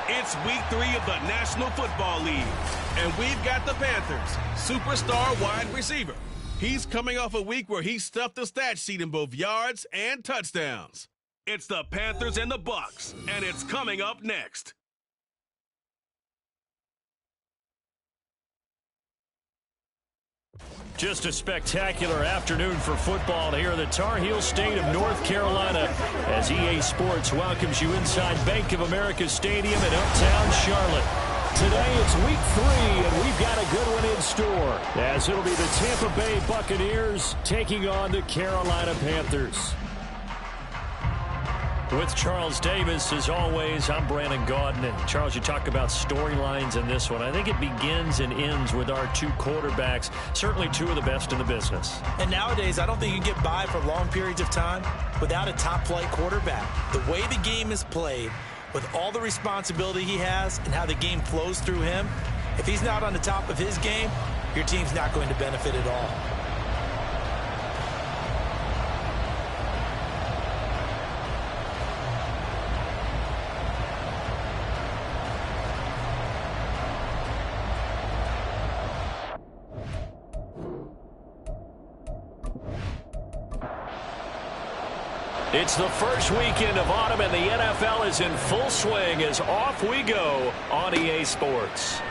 It's week 3 of the National Football League, and we've got the Panthers' superstar wide receiver. He's coming off a week where he stuffed the stat sheet in both yards and touchdowns. It's the Panthers and the Bucs, and it's coming up next. Just a spectacular afternoon for football here in the Tar Heel state of North Carolina as EA Sports welcomes you inside Bank of America Stadium in Uptown Charlotte. Today it's week 3, and we've got a good one in store as it'll be the Tampa Bay Buccaneers taking on the Carolina Panthers. With Charles Davis, as always, I'm Brandon Gaudin. And Charles, you talk about storylines in this one. I think it begins and ends with our two quarterbacks, certainly two of the best in the business. And nowadays, I don't think you can get by for long periods of time without a top-flight quarterback. The way the game is played, with all the responsibility he has and how the game flows through him, if he's not on the top of his game, your team's not going to benefit at all. It's the first weekend of autumn, and the NFL is in full swing as off we go on EA Sports.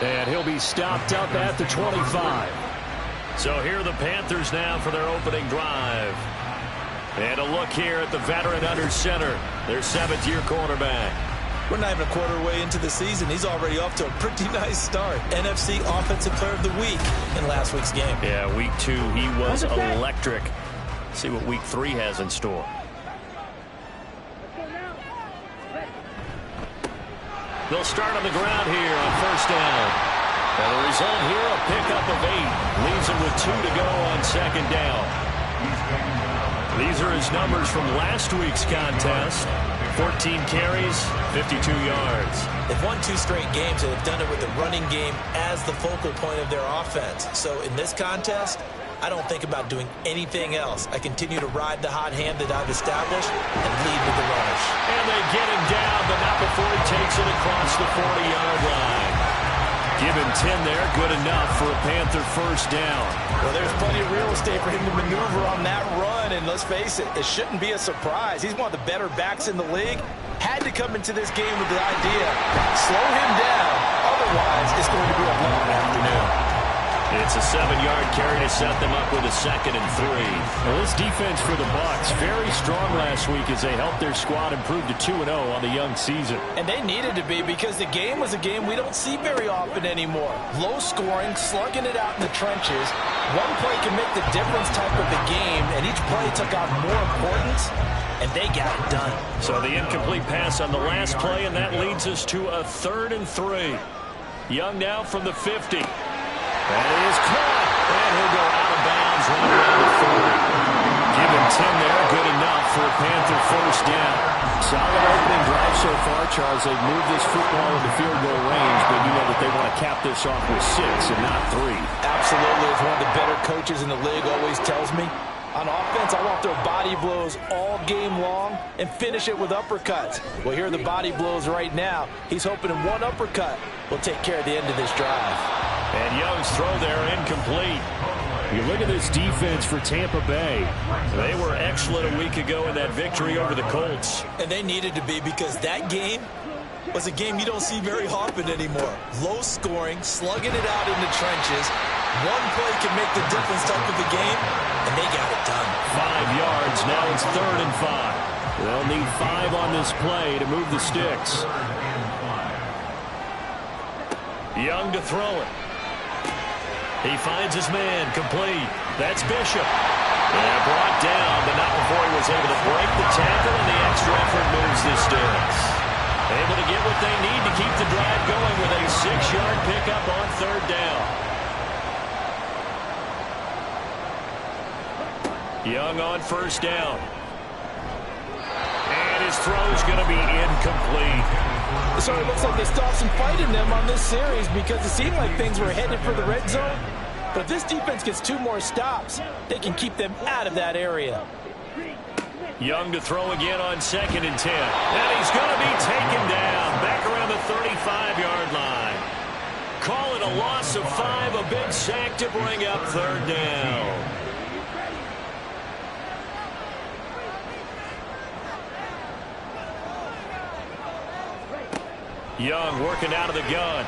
And he'll be stopped up at the 25. So here are the Panthers now for their opening drive. And a look here at the veteran under center, their seventh-year quarterback. We're not even a quarter way into the season. He's already off to a pretty nice start. NFC Offensive Player of the Week in last week's game. Yeah, week 2, he was electric. Let's see what week 3 has in store. They'll start on the ground here on first down. And the result here, a pickup of 8. Leaves him with 2 to go on second down. These are his numbers from last week's contest. 14 carries, 52 yards. They've won 2 straight games, and they've done it with the running game as the focal point of their offense. So in this contest, I don't think about doing anything else. I continue to ride the hot hand that I've established and lead with the runners. And they get him down, but not before he takes it across the 40-yard line. Given 10 there, good enough for a Panther first down. Well, there's plenty of real estate for him to maneuver on that run, and let's face it, it shouldn't be a surprise. He's one of the better backs in the league. Had to come into this game with the idea, slow him down, otherwise it's going to be a long afternoon. It's a 7-yard carry to set them up with a 2nd and 3. Well, this defense for the Bucs very strong last week as they helped their squad improve to 2-0 on the young season. And they needed to be, because the game was a game we don't see very often anymore. Low scoring, slugging it out in the trenches. One play can make the difference type of the game, and each play took on more importance, and they got it done. So the incomplete pass on the last play, and that leads us to a 3rd and 3. Young now from the 50. That is caught, and he'll go out of bounds right around the 40. Give him 10 there, good enough for a Panther first down. Solid opening drive so far, Charles. They've moved this football into field goal range, but you know that they want to cap this off with 6 and not 3. Absolutely, as one of the better coaches in the league always tells me. On offense, I want their body blows all game long and finish it with uppercuts. Well, here are the body blows right now. He's hoping in one uppercut will take care of the end of this drive. And Young's throw there incomplete. You look at this defense for Tampa Bay. They were excellent a week ago in that victory over the Colts. And they needed to be, because that game was a game you don't see very often anymore. Low scoring, slugging it out in the trenches. One play can make the difference type of the game, and they got it done. 5 yards, now it's 3rd and 5. They'll need 5 on this play to move the sticks. Young to throw it. He finds his man, complete. That's Bishop. And brought down, but not before he was able to break the tackle, and the extra effort moves the sticks. Able to get what they need to keep the drive going with a 6-yard pickup on 3rd down. Young on first down. And his throw's going to be incomplete. So it looks like they stopped some fight in them on this series, because it seemed like things were headed for the red zone. But if this defense gets 2 more stops, they can keep them out of that area. Young to throw again on 2nd and 10. And he's going to be taken down back around the 35-yard line. Call it a loss of 5, a big sack to bring up 3rd down. Young working out of the gun.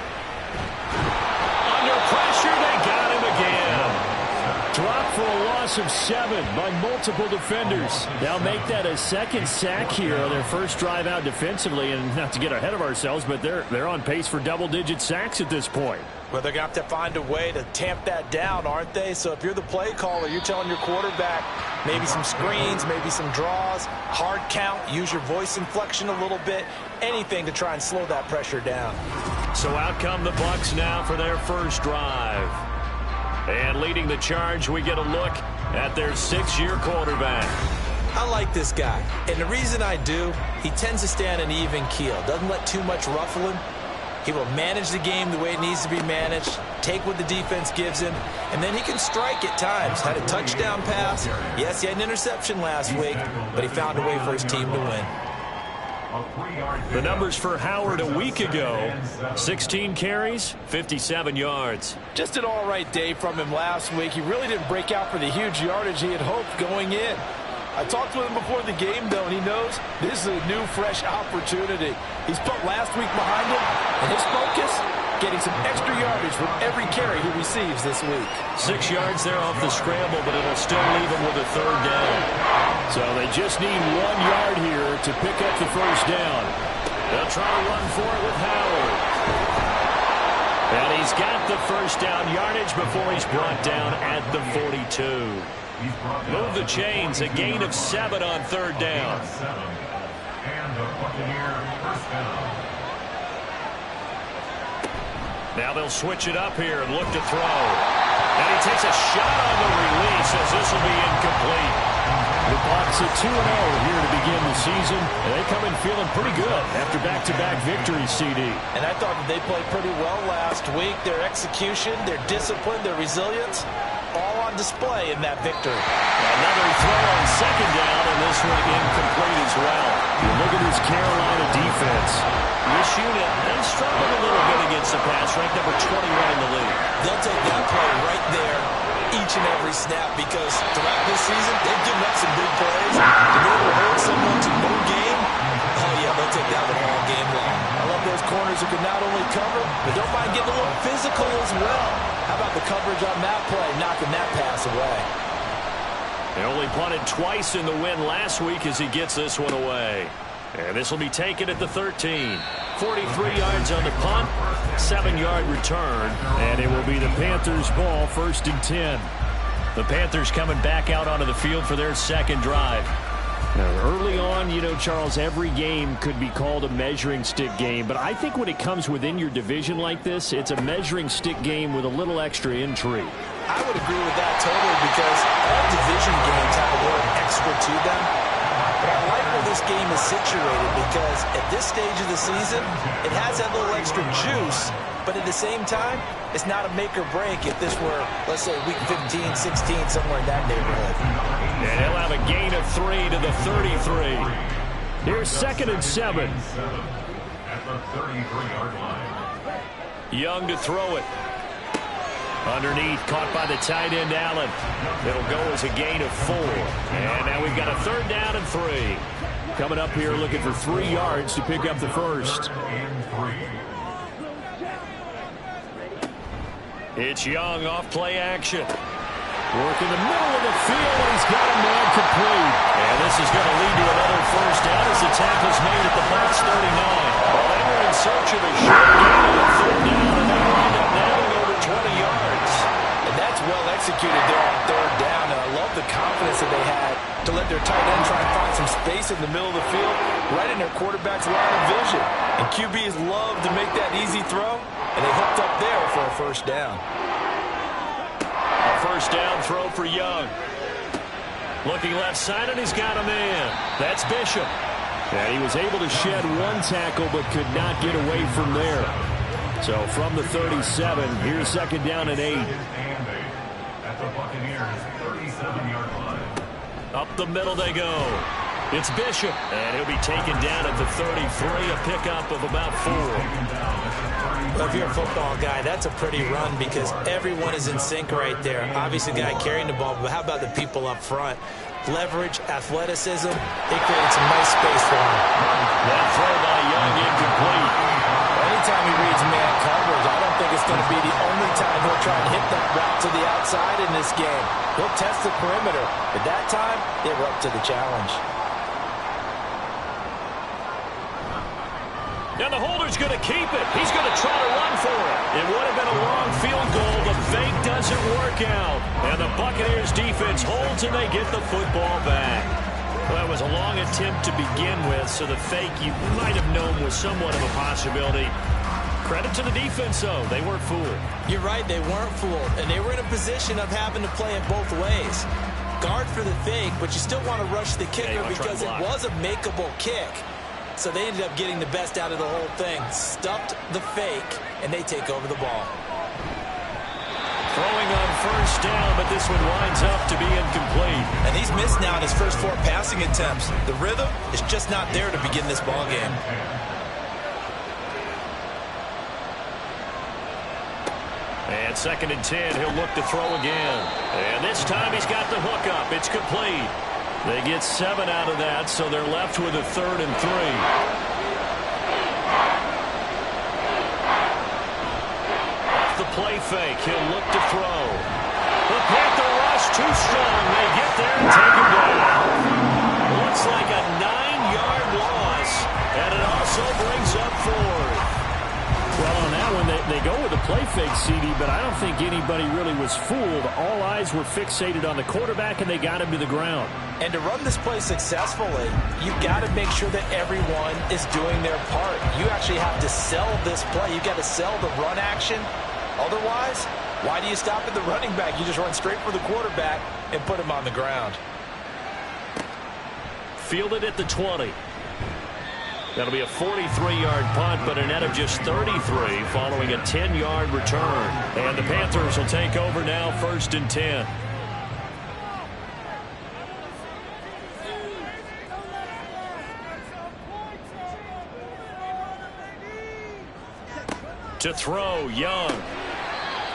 Under pressure, they got him again. Dropped for a loss of 7 by multiple defenders. They'll make that a 2nd sack here on their first drive out defensively. And not to get ahead of ourselves, but they're on pace for double-digit sacks at this point. Well, they're going to have to find a way to tamp that down, aren't they? So if you're the play caller, you're telling your quarterback maybe some screens, maybe some draws, hard count, use your voice inflection a little bit, anything to try and slow that pressure down. So out come the Bucs now for their first drive. And leading the charge, we get a look at their 6-year quarterback. I like this guy, and the reason I do, he tends to stay on an even keel, doesn't let too much ruffle him. He will manage the game the way it needs to be managed, take what the defense gives him, and then he can strike at times. Had a touchdown pass. Yes, he had an interception last week, but he found a way for his team to win. The numbers for Howard a week ago: 16 carries, 57 yards. Just an all-right day from him last week. He really didn't break out for the huge yardage he had hoped going in. I talked with him before the game, though, and he knows this is a new, fresh opportunity. He's put last week behind him, and his focus, getting some extra yardage with every carry he receives this week. 6 yards there off the scramble, but it'll still leave him with a 3rd down. So they just need 1 yard here to pick up the first down. They'll try to run for it with Howard. And he's got the first down yardage before he's brought down at the 42. Move the chains, a gain of 7 on 3rd down. Now they'll switch it up here and look to throw. And he takes a shot on the release as this will be incomplete. The Bucs at 2-0 here to begin the season, and they come in feeling pretty good after back-to-back victories, CD. And I thought that they played pretty well last week. Their execution, their discipline, their resilience, all on display in that victory. Another throw on 2nd down, and this one incomplete as well. You look at this Carolina defense. This unit, they struggled a little bit against the pass, ranked number 21 in the league. They'll take that play right there each and every snap, because throughout this season, they've given up some big plays. To be able to hold someone to no game, oh yeah, they'll take that one all game long. I love those corners who can not only cover, but don't mind getting a little physical as well. How about the coverage on that play, knocking that pass away? They only punted twice in the win last week as he gets this one away. And this will be taken at the 13. 43 yards on the punt, 7-yard return. And it will be the Panthers' ball, 1st and 10. The Panthers coming back out onto the field for their 2nd drive. Now, early on, you know, Charles, every game could be called a measuring stick game. But I think when it comes within your division like this, it's a measuring stick game with a little extra intrigue. I would agree with that totally, because all division games have a little extra to them. But I like where this game is situated, because at this stage of the season, it has that little extra juice, but at the same time, it's not a make or break if this were, let's say, week 15, 16, somewhere in that neighborhood. And he'll have a gain of 3 to the 33. Here's 2nd and 7. Young to throw it. Underneath, caught by the tight end, Allen. It'll go as a gain of 4. And now we've got a 3rd down and 3. Coming up here looking for 3 yards to pick up the first. It's Young off play action. Work in the middle of the field, and he's got a man complete. And this is going to lead to another first down as the tackle's made at the Bucs 39. Well, they were in search of a short gain on the 3rd down, and they wind up nailing over 20 yards. And that's well executed there on 3rd down, and I love the confidence that they had to let their tight end try and find some space in the middle of the field, right in their quarterback's line of vision. And QBs love to make that easy throw, and they hooked up there for a first down. A first down throw for Young. Looking left side, and he's got a man. That's Bishop. And he was able to shed 1 tackle, but could not get away from there. So from the 37, here's 2nd down and 8. Up the middle they go. It's Bishop, and he'll be taken down at the 33, a pickup of about 4. Well, if you're a football guy, that's a pretty run because everyone is in sync right there. Obviously, the guy carrying the ball, but how about the people up front? Leverage, athleticism, they created some nice space for him. That throw by Young incomplete. Anytime he reads man coverage, I don't think it's going to be the only time he'll try and hit that route to the outside in this game. He'll test the perimeter, but that time, they were up to the challenge. And the holder's going to keep it. He's going to try to run for it. It would have been a long field goal. The fake doesn't work out. And the Buccaneers defense holds and they get the football back. Well, it was a long attempt to begin with, so the fake you might have known was somewhat of a possibility. Credit to the defense, though. They weren't fooled. You're right. They weren't fooled. And they were in a position of having to play it both ways. Guard for the fake, but you still want to rush the kicker because it was a makeable kick. So they ended up getting the best out of the whole thing. Stuffed the fake, and they take over the ball. Throwing on first down, but this one winds up to be incomplete. And he's missed now in his first 4 passing attempts. The rhythm is just not there to begin this ball game. And 2nd and 10, he'll look to throw again. And this time he's got the hook up. It's complete. They get 7 out of that, so they're left with a 3rd and 3. Off the play fake, he'll look to throw. The Panther rush too strong. They get there and take him down. Looks like a 9-yard loss, and it also brings up 4th. Well, on that one, they go with a play fake, CD, but I don't think anybody really was fooled. All eyes were fixated on the quarterback, and they got him to the ground. And to run this play successfully, you've got to make sure that everyone is doing their part. You actually have to sell this play. You've got to sell the run action. Otherwise, why do you stop at the running back? You just run straight for the quarterback and put him on the ground. Fielded at the 20. That'll be a 43-yard punt, but a net of just 33 following a 10-yard return. And the Panthers will take over now, 1st and 10. To throw, Young.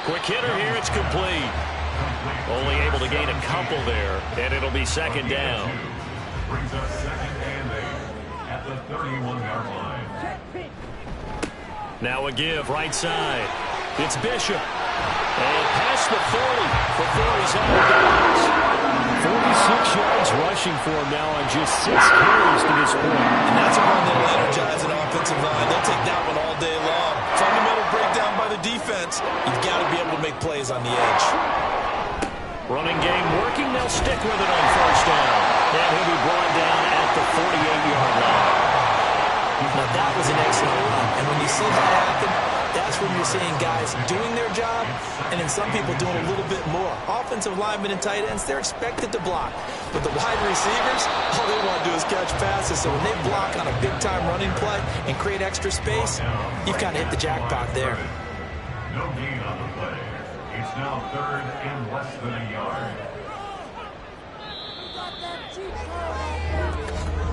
Quick hitter here, it's complete. Only able to gain a couple there, and it'll be 2nd down. Brings us 2nd and 8 at the 31-yard line. Now a give, right side. It's Bishop. And past the 40 before he's out of bounds. 46 yards rushing for him now on just 6 carries to this point. And that's a run that'll energize an offensive line. They'll take that one all day long. Fundamental breakdown by the defense. You've got to be able to make plays on the edge. Running game working. They'll stick with it on first down. And he'll be brought down at the 48-yard line. Now that was an excellent run. And when you see that happen, that's when you're seeing guys doing their job and then some people doing a little bit more. Offensive linemen and tight ends, they're expected to block. But the wide receivers, all they want to do is catch passes. So when they block on a big-time running play and create extra space, you've kind of hit the jackpot there. No gain on the play. It's now 3rd and less than a yard.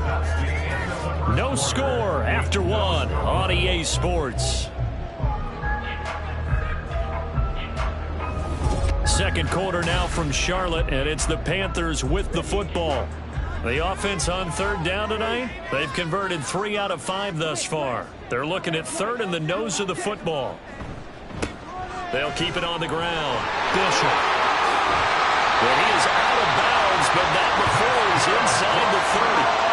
That's the end of the No score after 1 on EA Sports. 2nd quarter now from Charlotte, and it's the Panthers with the football. The offense on 3rd down tonight, they've converted 3 out of 5 thus far. They're looking at 3rd in the nose of the football. They'll keep it on the ground. Bishop. Well, he is out of bounds, but not before he's inside the 30.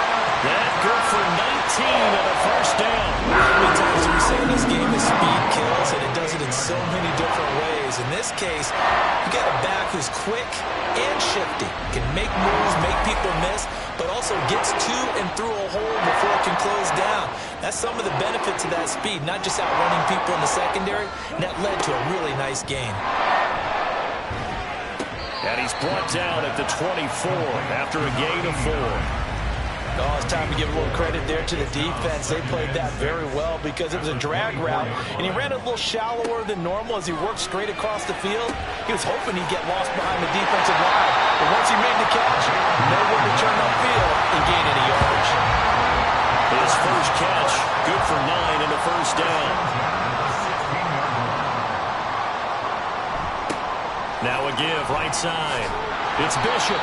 That good for 19 and a first down. How many times do we say in this game that speed kills, and it does it in so many different ways. In this case, you got a back who's quick and shifty, can make moves, make people miss, but also gets to and through a hole before it can close down. That's some of the benefits of that speed, not just outrunning people in the secondary, and that led to a really nice gain. And he's brought down at the 24 after a gain of 4. Oh, it's time to give a little credit there to the defense. They played that very well because it was a drag route, and he ran a little shallower than normal as he worked straight across the field. He was hoping he'd get lost behind the defensive line, but once he made the catch, nowhere to turn upfield and gain any yards. a give right side. It's Bishop.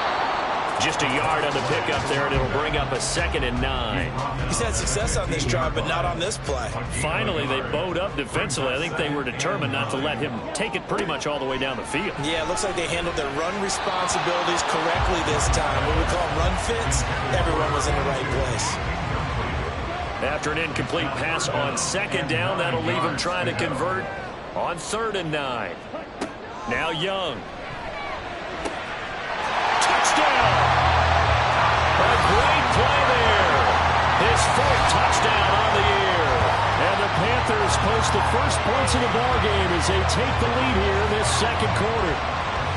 Just a yard on the pickup there, and it'll bring up a 2nd and 9. He's had success on this drive, but not on this play. Finally, they bowed up defensively. I think they were determined not to let him take it pretty much all the way down the field. Yeah, it looks like they handled their run responsibilities correctly this time. What we call run fits, everyone was in the right place. After an incomplete pass on 2nd down, that'll leave him trying to convert on 3rd and 9. Now Young. Touchdown! A great play there. His 4th touchdown on the year. And the Panthers post the first points of the ballgame as they take the lead here in this 2nd quarter.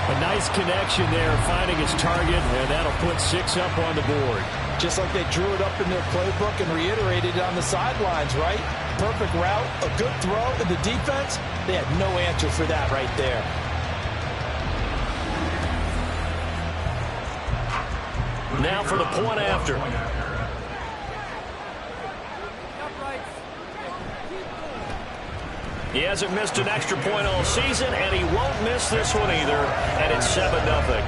A nice connection there, finding his target, and that'll put 6 up on the board. Just like they drew it up in their playbook and reiterated it on the sidelines, right? Perfect route, a good throw, and the defense, they had no answer for that right there. Now for the point after. He hasn't missed an extra point all season, and he won't miss this one either, and it's 7-0.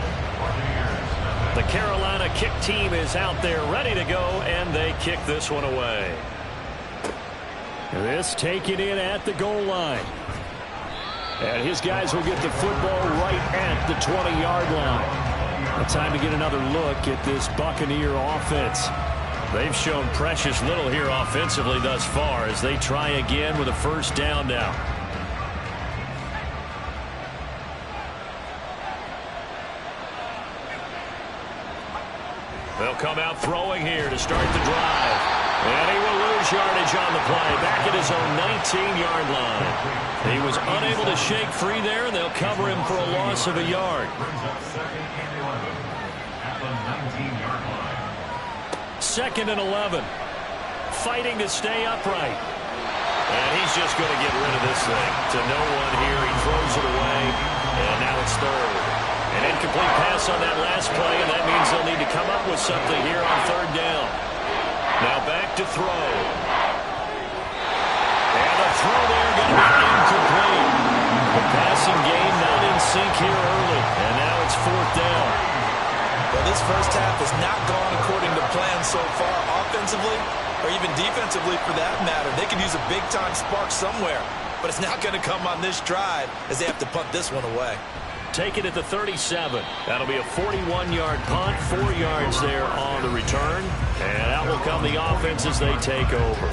The Carolina kick team is out there ready to go, and they kick this one away. This taken in at the goal line. And his guys will get the football right at the 20-yard line. Time to get another look at this Buccaneer offense. They've shown precious little here offensively thus far as they try again with a 1st down now. They'll come out throwing here to start the drive. And he will lose yardage on the play, back at his own 19-yard line. He was unable to shake free there, and they'll cover him for a loss of a yard. 2nd and 11. Fighting to stay upright. And he's just going to get rid of this thing. To no one here. He throws it away. And now it's 3rd. An incomplete pass on that last play, and that means they'll need to come up with something here on 3rd down. Now back to throw. And the throw there going to be incomplete. The passing game not in sync here early. And now it's 4th down. Well, this first half has not gone according to plan so far, offensively or even defensively for that matter. They could use a big-time spark somewhere, but it's not going to come on this drive as they have to punt this one away. Take it at the 37. That'll be a 41-yard punt, 4 yards there on the return, and out will come the offense as they take over.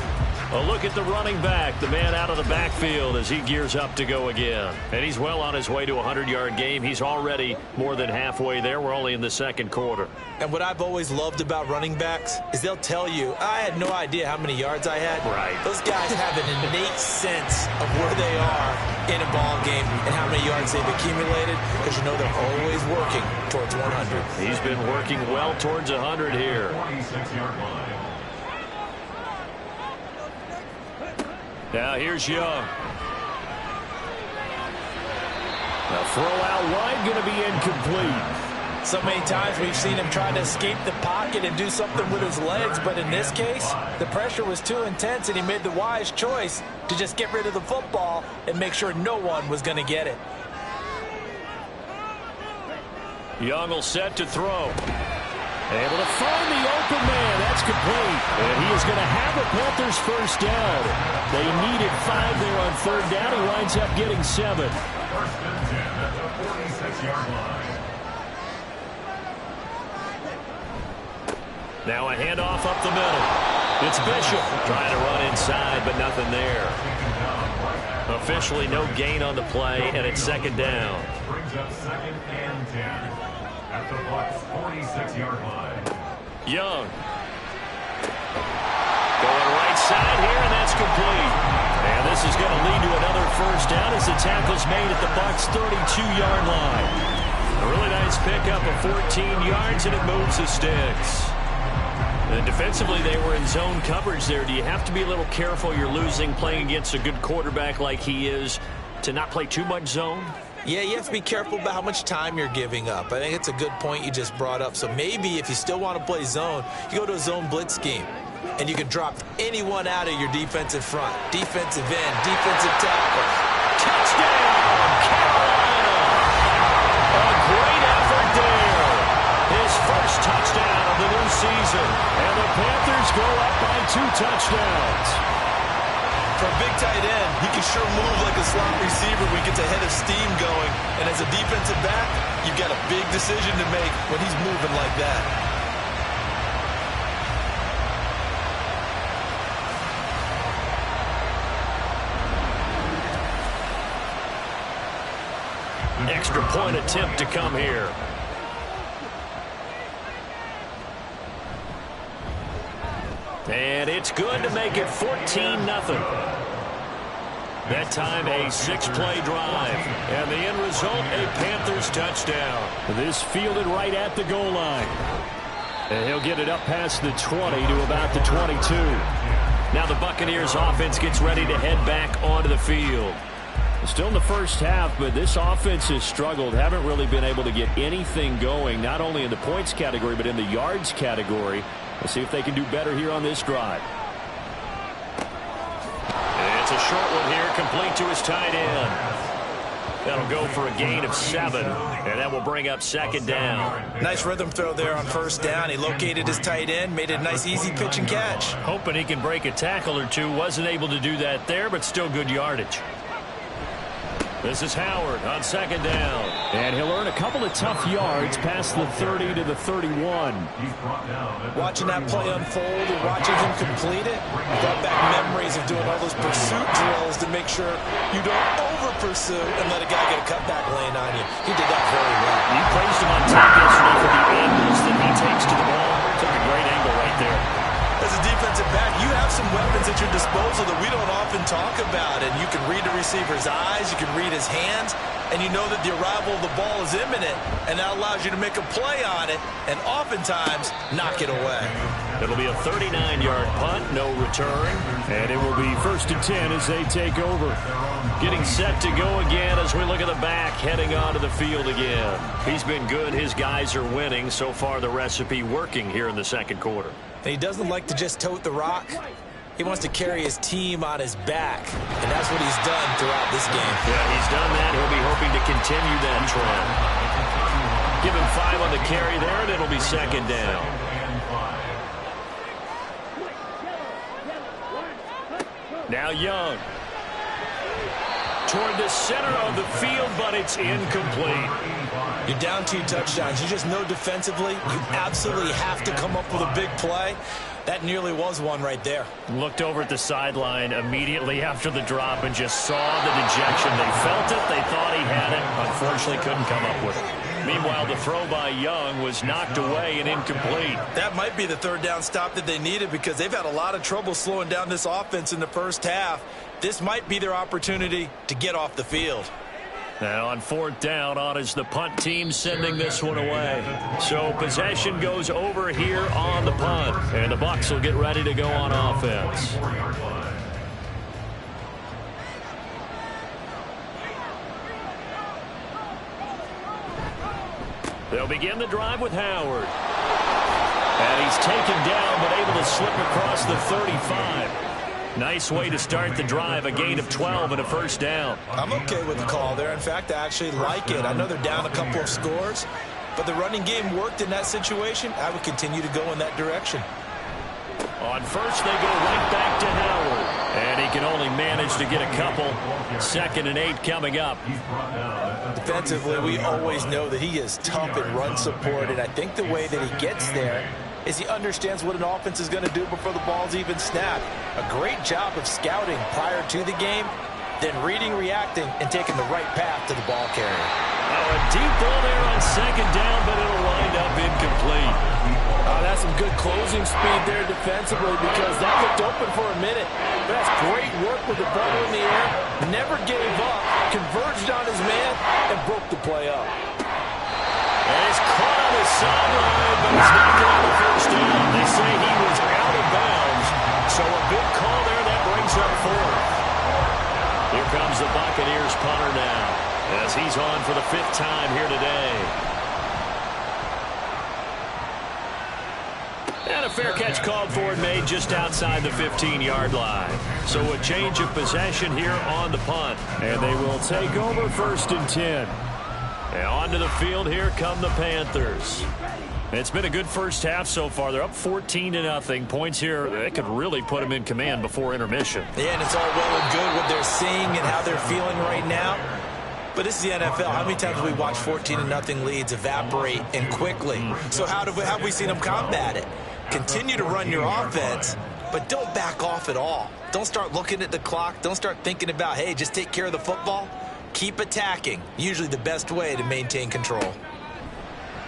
A look at the running back, the man out of the backfield as he gears up to go again. And he's well on his way to a 100-yard game. He's already more than halfway there. We're only in the 2nd quarter. And what I've always loved about running backs is they'll tell you, I had no idea how many yards I had. Right. Those guys have an innate sense of where they are in a ball game and how many yards they've accumulated because you know they're always working towards 100. He's been working well towards 100 here. 46-yard line. Now here's Young. The throw out wide going to be incomplete. So many times we've seen him try to escape the pocket and do something with his legs, but in this case, the pressure was too intense and he made the wise choice to just get rid of the football and make sure no one was going to get it. Young will set to throw. Able to find the open man. That's complete. And he is going to have the Panthers 1st down. They needed 5 there on 3rd down. He winds up getting 7. 1st and 10 at the 46-yard line. Now a handoff up the middle. It's Bishop trying to run inside, but nothing there. Officially no gain on the play, and it's 2nd down. Brings up 2nd and 10 at the Bucs 46-yard line. Young. Going right side here, and that's complete. And this is going to lead to another 1st down as the tackle's made at the Bucs 32-yard line. A really nice pickup of 14 yards, and it moves the sticks. And defensively, they were in zone coverage there. Do you have to be a little careful? You're losing playing against a good quarterback like he is to not play too much zone? Yeah, you have to be careful about how much time you're giving up. I think it's a good point you just brought up. So maybe if you still want to play zone, you go to a zone blitz scheme. And you can drop anyone out of your defensive front. Defensive end, defensive tackle. Touchdown, Carolina! A touchdowns. For a big tight end, he can sure move like a slot receiver when he gets a head of steam going. And as a defensive back, you've got a big decision to make when he's moving like that. Extra point attempt to come here. And it's good to make it 14-0. That time a 6-play drive. And the end result, a Panthers touchdown. This fielded right at the goal line. And he'll get it up past the 20 to about the 22. Now the Buccaneers offense gets ready to head back onto the field. Still in the first half, but this offense has struggled. Haven't really been able to get anything going, not only in the points category, but in the yards category. Let's see if they can do better here on this drive. It's a short one here, complete to his tight end. That'll go for a gain of 7, and that will bring up second down. Nice rhythm throw there on first down. He located his tight end, made it a nice easy pitch and catch. Hoping he can break a tackle or two. Wasn't able to do that there, but still good yardage. This is Howard on second down. And he'll earn a couple of tough yards past the 30 to the 31. Watching that play unfold and watching him complete it brought back memories of doing all those pursuit drills to make sure you don't over-pursue and let a guy get a cutback lane on you. He did that very well. You praised him on tape yesterday for the angles that he takes to the ball. Took a great angle right there. As a defensive back, you have some weapons at your disposal that we don't often talk about. And you can read the receiver's eyes, you can read his hands, and you know that the arrival of the ball is imminent, and that allows you to make a play on it and oftentimes knock it away. It'll be a 39-yard punt, no return. And it will be 1st and 10 as they take over. Getting set to go again as we look at the back, heading onto the field again. He's been good. His guys are winning. So far, the recipe working here in the second quarter. And he doesn't like to just tote the rock. He wants to carry his team on his back, and that's what he's done throughout this game. Yeah, he's done that. He'll be hoping to continue that trend. Give him 5 on the carry there, and it'll be second down. Now Young. Toward the center of the field, but it's incomplete. You're down 2 touchdowns. You just know defensively you absolutely have to come up with a big play. That nearly was one right there. Looked over at the sideline immediately after the drop and just saw the dejection. They felt it. They thought he had it. Unfortunately, couldn't come up with it. Meanwhile, the throw by Young was knocked away and incomplete. That might be the third down stop that they needed because they've had a lot of trouble slowing down this offense in the first half. This might be their opportunity to get off the field. Now on 4th down, on is the punt team sending this one away. So possession goes over here on the punt. And the Bucs will get ready to go on offense. They'll begin the drive with Howard. And he's taken down but able to slip across the 35. Nice way to start the drive, a gain of 12 and a first down. I'm okay with the call there. In fact, I actually like it. I know they're down a couple of scores, but the running game worked in that situation. I would continue to go in that direction. On first, they go right back to Howard. And he can only manage to get a couple. 2nd and 8 coming up. Defensively, we always know that he is tough in run support, and I think the way that he gets there is he understands what an offense is going to do before the ball's even snapped. A great job of scouting prior to the game, then reading, reacting, and taking the right path to the ball carrier. Oh, a deep ball there on 2nd down, but it'll wind up incomplete. That's some good closing speed there defensively because that looked open for a minute. But that's great work with the ball in the air. Never gave up, converged on his man, and broke the play up. And he's caught on his sideline, but he's not getting the first down. They say he was out of bounds, so a big call there that brings up 4th. Here comes the Buccaneers punter now, as he's on for the 5th time here today. And a fair catch called for and made just outside the 15-yard line. So a change of possession here on the punt. And they will take over 1st and 10. And onto the field, here come the Panthers. It's been a good first half so far. They're up 14-0. Points here, they could really put them in command before intermission. Yeah, and it's all well and good what they're seeing and how they're feeling right now. But this is the NFL. How many times have we watched 14-0 leads evaporate and quickly? So how have we seen them combat it? Continue to run your offense, but don't back off at all. Don't start looking at the clock. Don't start thinking about, hey, just take care of the football. Keep attacking. Usually the best way to maintain control.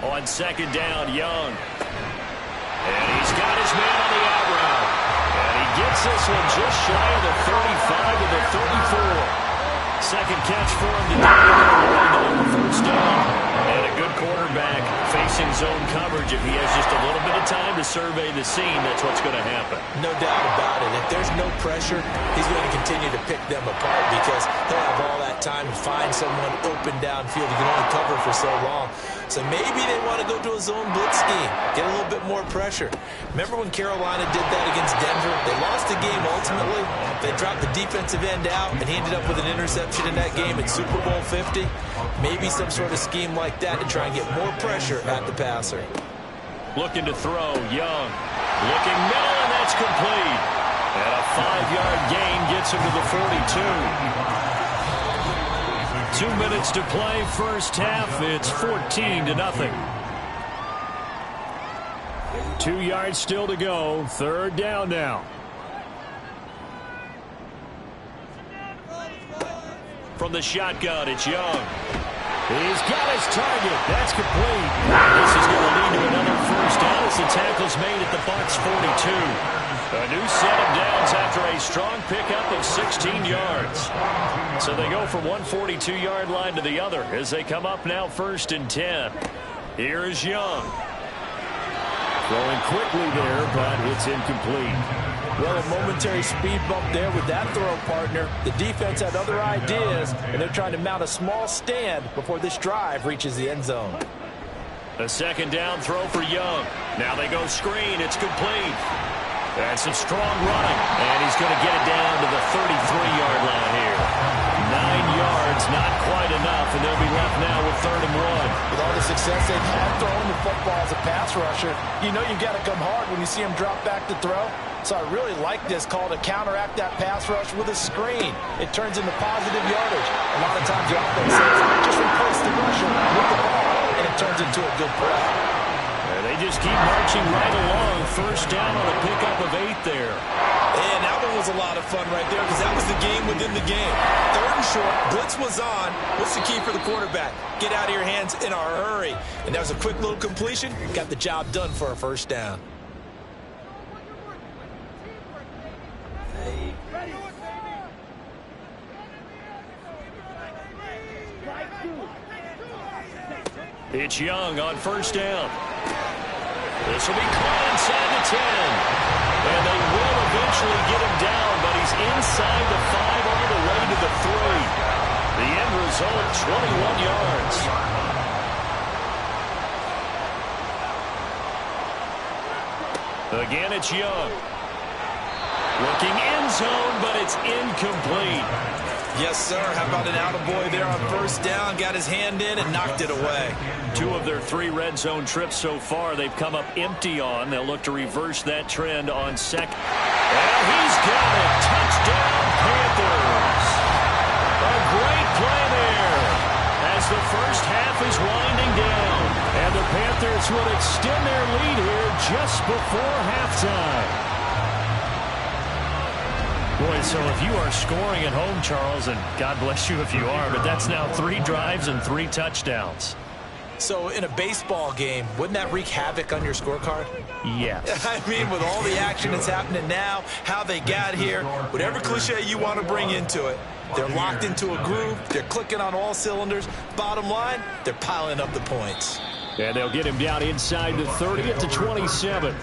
On second down, Young. And he's got his man on the out route. And he gets this one just shy of the 35 to the 34. Second catch for him today. First down. And a good quarterback facing zone coverage. If he has just a little bit of time to survey the scene, that's what's going to happen. No doubt about it. If there's no pressure, he's going to continue to pick them apart because he'll have all that time to find someone open downfield. He can only cover for so long. So maybe they want to go to a zone blitz scheme, get a little bit more pressure. Remember when Carolina did that against Denver? They lost the game ultimately. They dropped the defensive end out, and he ended up with an interception in that game in Super Bowl 50. Maybe some sort of scheme like that to try and get more pressure at the passer. Looking to throw, Young. Looking middle, and that's complete. And a 5-yard gain gets him to the 42. 2 minutes to play, first half. It's 14-0. 2 yards still to go. Third down now. From the shotgun, it's Young. He's got his target. That's complete. This is going to lead to another first down as the tackle's made at the Bucs 42. A new set of downs after a strong pickup of 16 yards. So they go from one 42-yard line to the other as they come up now 1st and 10. Here is Young. Throwing quickly there, but it's incomplete. Well, a momentary speed bump there with that throw, partner. The defense had other ideas, and they're trying to mount a small stand before this drive reaches the end zone. A second down throw for Young. Now they go screen. It's complete. That's some strong running, and he's going to get it down to the 33-yard line here. 9 yards, not quite enough, and they'll be left now with 3rd and 1. With all the success they've had throwing the football as a pass rusher, you know you've got to come hard when you see him drop back to throw. So I really like this call to counteract that pass rush with a screen. It turns into positive yardage. A lot of times the offense says, just replace the rusher with the ball, and it turns into a good play. They just keep marching right along. First down on a pickup of 8 there. And that one was a lot of fun right there because that was the game within the game. 3rd and short, blitz was on. What's the key for the quarterback? Get out of your hands in a hurry. And that was a quick little completion. Got the job done for a first down. It's Young on first down. This will be caught inside the 10. And they will eventually get him down, but he's inside the 5 all the way to the 3. The end result, 21 yards. Again, it's Young. Looking end zone, but it's incomplete. Yes, sir. How about an attaboy there on first down? Got his hand in and knocked it away. 2 of their 3 red zone trips so far they've come up empty on. They'll look to reverse that trend on second. And he's got it. Touchdown, Panthers. A great play there as the first half is winding down. And the Panthers will extend their lead here just before halftime. Boy, so if you are scoring at home, Charles, and God bless you if you are, but that's now 3 drives and 3 touchdowns. So in a baseball game, wouldn't that wreak havoc on your scorecard? Yes. I mean, with all the action that's happening now, how they got here, whatever cliche you want to bring into it, they're locked into a groove, they're clicking on all cylinders. Bottom line, they're piling up the points. And they'll get him down inside the 30 at the 27.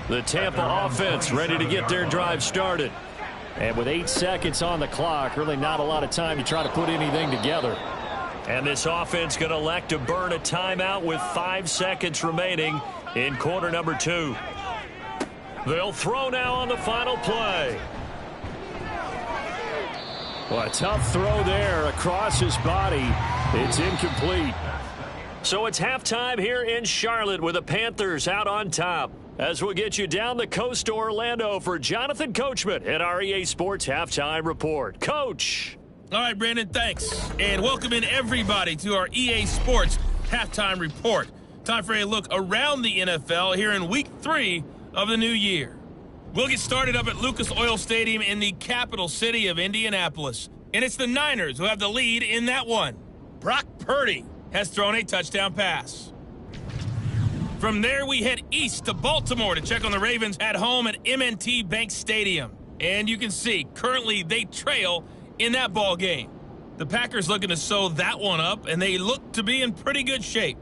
The Tampa offense ready to get their drive started. And with 8 seconds on the clock, really not a lot of time to try to put anything together. And this offense going to elect to burn a timeout with 5 seconds remaining in quarter number 2. They'll throw now on the final play. Well, a tough throw there across his body. It's incomplete. So it's halftime here in Charlotte with the Panthers out on top. As we'll get you down the coast to Orlando for Jonathan Coachman at our EA Sports Halftime Report. Coach. All right, Brandon, thanks. And welcome in everybody to our EA Sports Halftime Report. Time for a look around the NFL here in Week 3 of the new year. We'll get started up at Lucas Oil Stadium in the capital city of Indianapolis. And it's the Niners who have the lead in that one. Brock Purdy has thrown a touchdown pass. From there, we head east to Baltimore to check on the Ravens at home at M&T Bank Stadium. And you can see, currently they trail in that ball game. The Packers looking to sew that one up, and they look to be in pretty good shape.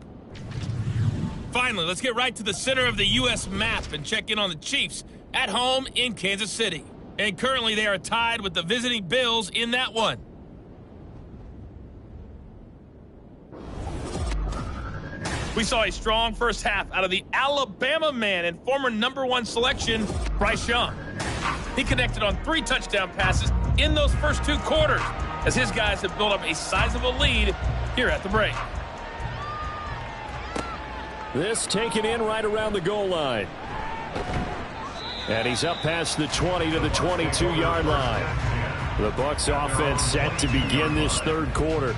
Finally, let's get right to the center of the U.S. map and check in on the Chiefs at home in Kansas City. And currently they are tied with the visiting Bills in that one. We saw a strong first half out of the Alabama man and former #1 selection, Bryce Young. He connected on 3 touchdown passes in those first 2 quarters as his guys have built up a sizable lead here at the break. This taken in right around the goal line. And he's up past the 20 to the 22-yard line. The Bucs offense set to begin this third quarter.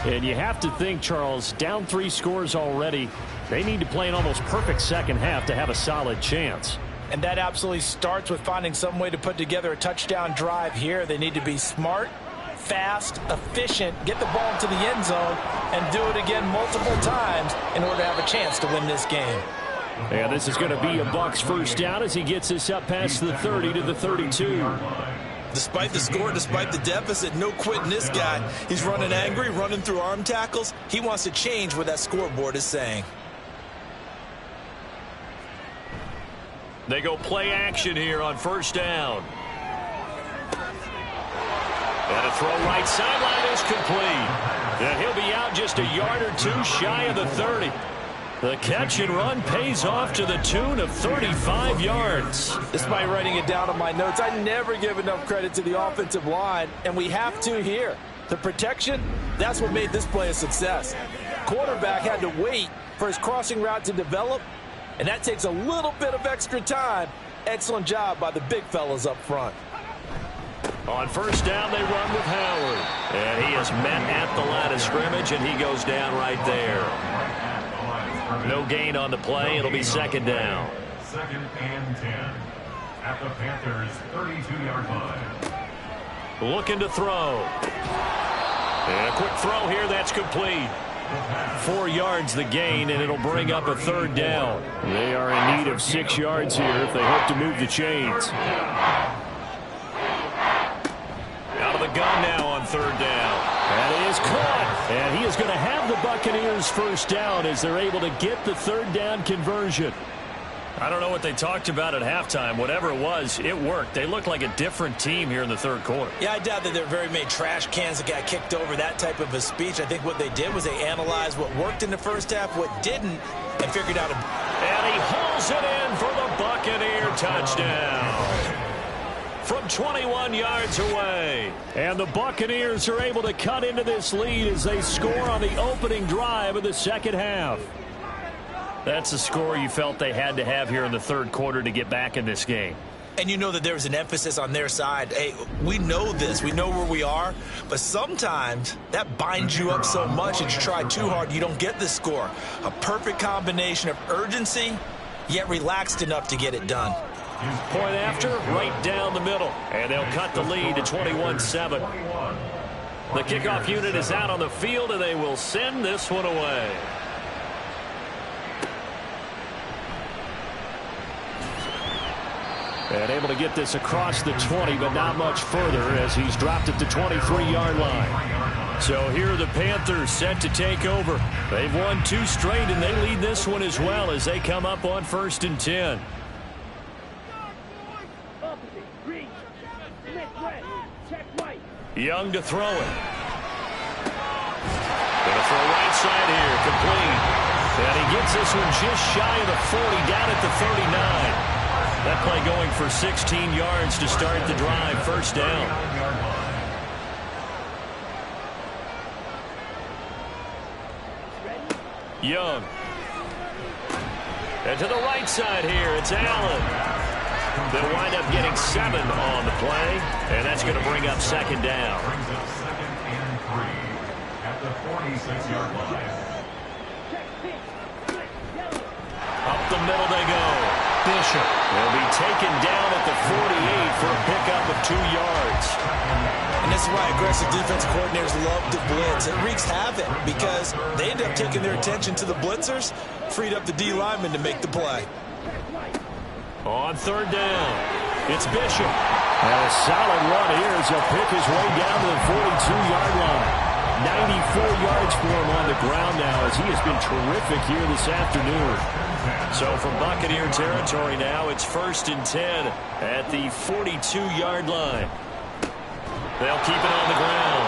And you have to think, Charles, down 3 scores already. They need to play an almost perfect second half to have a solid chance. And that absolutely starts with finding some way to put together a touchdown drive here. They need to be smart, fast, efficient, get the ball into the end zone, and do it again multiple times in order to have a chance to win this game. And this is going to be a Bucs first down as he gets this up past the 30 to the 32. Despite the score, despite the deficit, no quitting this guy. He's running angry, running through arm tackles. He wants to change what that scoreboard is saying. They go play action here on first down. And a throw right sideline is complete. And he'll be out just a yard or 2 shy of the 30. The catch and run pays off to the tune of 35 yards. Despite writing it down on my notes, I never give enough credit to the offensive line, and we have to here. The protection, that's what made this play a success. Quarterback had to wait for his crossing route to develop, and that takes a little bit of extra time. Excellent job by the big fellas up front. On first down, they run with Howard. And he is met at the line of scrimmage, and he goes down right there. No gain on the play. It'll be second down. 2nd and 10 at the Panthers' 32-yard line. Looking to throw. And a quick throw here. That's complete. 4 yards the gain, and it'll bring up a third down. They are in need of 6 yards here if they hope to move the chains. Out of the gun now on third down. That is caught. And he is going to have the Buccaneers first down as they're able to get the third down conversion. I don't know what they talked about at halftime. Whatever it was, it worked. They looked like a different team here in the third quarter. Yeah, I doubt that there were very many trash cans that got kicked over, that type of a speech. I think what they did was they analyzed what worked in the first half, what didn't, and figured out And he hauls it in for the Buccaneer touchdown. From 21 yards away. And the Buccaneers are able to cut into this lead as they score on the opening drive of the second half. That's a score you felt they had to have here in the third quarter to get back in this game. And you know that there was an emphasis on their side. Hey, we know this. We know where we are. But sometimes that binds you up so much that you try too hard, you don't get the score. A perfect combination of urgency, yet relaxed enough to get it done. Point after, right down the middle. And they'll cut the lead to 21-7. The kickoff unit is out on the field, and they will send this one away. And able to get this across the 20, but not much further as he's dropped it to 23-yard line. So here are the Panthers set to take over. They've won 2 straight, and they lead this one as well as they come up on 1st and 10. Young to throw it. Gonna throw right side here, complete. And he gets this one just shy of the 40, down at the 39. That play going for 16 yards to start the drive, first down. Young. And to the right side here, it's Allen. They'll wind up getting 7 on the play, and that's going to bring up second down. Brings up 2nd and 3 at the 46-yard line. Up the middle they go. Bishop will be taken down at the 48 for a pickup of 2 yards. And this is why aggressive defensive coordinators love to blitz. It wreaks havoc because they end up taking their attention to the blitzers, freed up the D lineman to make the play. On 3rd down, it's Bishop. And a solid run here as he'll pick his way down to the 42-yard line. 94 yards for him on the ground now as he has been terrific here this afternoon. So from Buccaneer territory now, it's 1st and 10 at the 42-yard line. They'll keep it on the ground.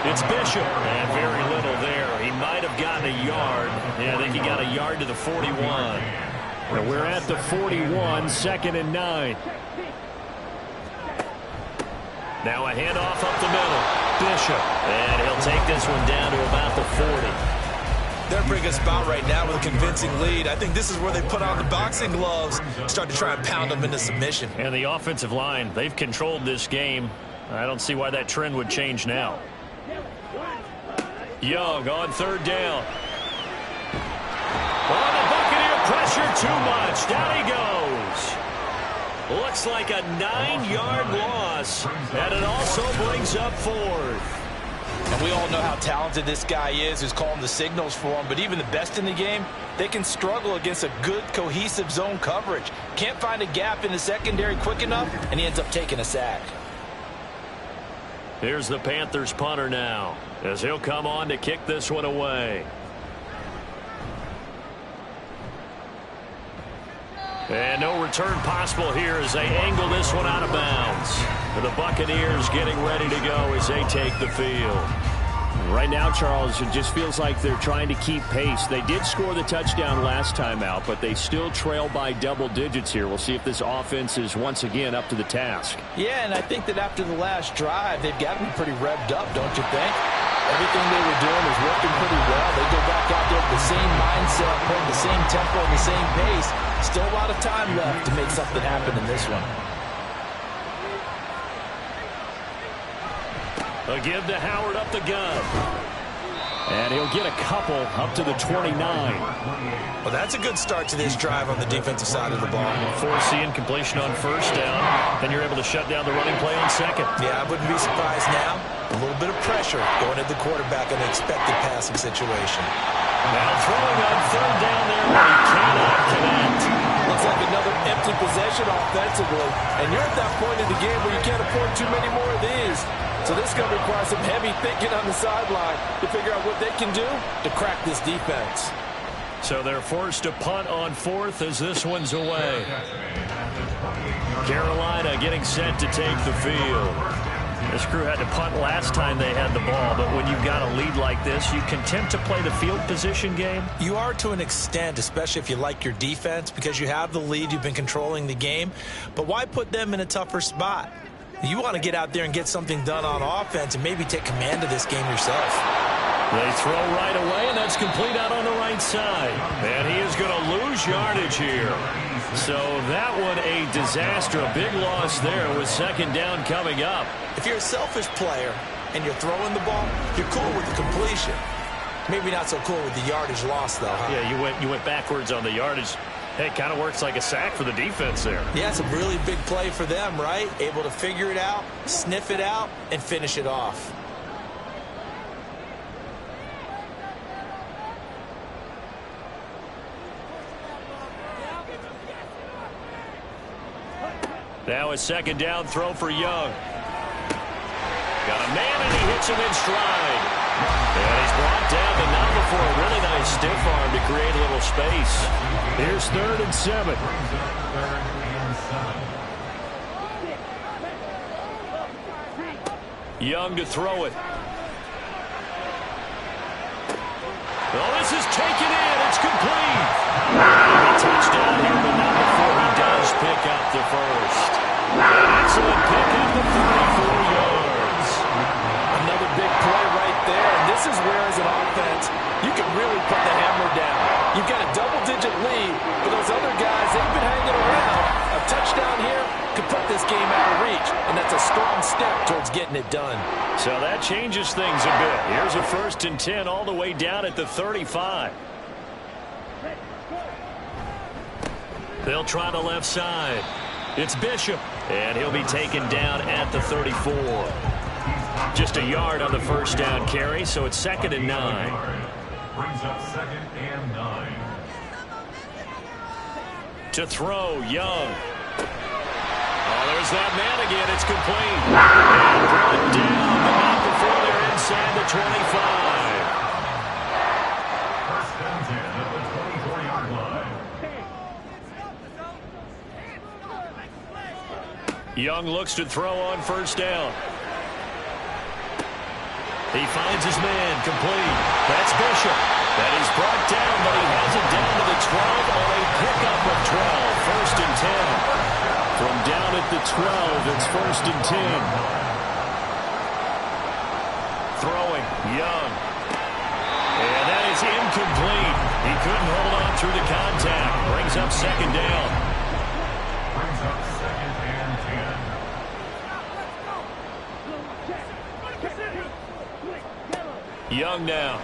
It's Bishop. And very little there. He might have gotten a yard. Yeah, I think he got a yard to the 41. And we're at the 41, 2nd and 9. Now a handoff up the middle. Bishop. And he'll take this one down to about the 40. They're in a pretty good spot right now with a convincing lead. I think this is where they put on the boxing gloves, start to try and pound them into submission. And the offensive line, they've controlled this game. I don't see why that trend would change now. Young on 3rd down. Oh, the Buccaneer pressure too much. Down he goes. Looks like a 9-yard loss, and it also brings up 4th. And we all know how talented this guy is who's calling the signals for him, but even the best in the game, they can struggle against a good, cohesive zone coverage. Can't find a gap in the secondary quick enough, and he ends up taking a sack. Here's the Panthers punter now, as he'll come on to kick this one away. And no return possible here as they angle this one out of bounds. The Buccaneers getting ready to go as they take the field. Right now, Charles, it just feels like they're trying to keep pace. They did score the touchdown last time out, but they still trail by double digits here. We'll see if this offense is once again up to the task. Yeah, and I think that after the last drive, they've got to be pretty revved up, don't you think? Everything they were doing was working pretty well. They go back out there with the same mindset, playing the same tempo, and the same pace. Still a lot of time left to make something happen in this one. A give to Howard up the gun. And he'll get a couple up to the 29. Well, that's a good start to this drive on the defensive side of the ball. Forcing incompletion on 1st down. Then you're able to shut down the running play on 2nd. Yeah, I wouldn't be surprised now. A little bit of pressure going at the quarterback in an expected passing situation. Now throwing on 3rd down there, but he cannot connect. Looks like another empty possession offensively. And you're at that point in the game where you can't afford too many more of these. So this is going to require some heavy thinking on the sideline to figure out what they can do to crack this defense. So they're forced to punt on 4th as this one's away. Carolina getting set to take the field. This crew had to punt last time they had the ball, but when you've got a lead like this, you content to play the field position game? You are to an extent, especially if you like your defense, because you have the lead, you've been controlling the game. But why put them in a tougher spot? You want to get out there and get something done on offense and maybe take command of this game yourself. They throw right away, and that's complete out on the right side. And he is going to lose yardage here. So that one a disaster, a big loss there with 2nd down coming up. If you're a selfish player and you're throwing the ball, you're cool with the completion. Maybe not so cool with the yardage loss, though, huh? Yeah, you went backwards on the yardage. Hey, it kind of works like a sack for the defense there. Yeah, it's a really big play for them, right? Able to figure it out, sniff it out, and finish it off. Now a 2nd down throw for Young. Got a man, and he hits him in stride. And he's brought down, but not before a really nice stiff arm to create a little space. Here's 3rd and 7. Young to throw it. Oh, this is taken in. It's complete. Maybe touchdown here, but not before he does pick up the 1st. An excellent pick up of 34 yards. Another big play right there. And this is where, as an offense, you can really put the hammer down. You've got a double-digit lead, but those other guys, they've been hanging around. A touchdown here could put this game out of reach, and that's a strong step towards getting it done. So that changes things a bit. Here's a 1st and 10 all the way down at the 35. They'll try the left side. It's Bishop, and he'll be taken down at the 34. Just a yard on the 1st down carry, so it's 2nd and 9. Brings up 2nd and 9. To throw, Young. Oh, there's that man again. It's complete. And brought down, but not before they're inside the 25. 1st and 10 at the 24-yard line. Young looks to throw on 1st down. He finds his man, complete. That's Bishop. That is brought down, but he has it down to the 12 on a pickup of 12. 1st and 10. From down at the 12, it's 1st and 10. Throwing, Young. And that is incomplete. He couldn't hold on through the contact. Brings up 2nd down. Brings up 2nd and 10. Young now.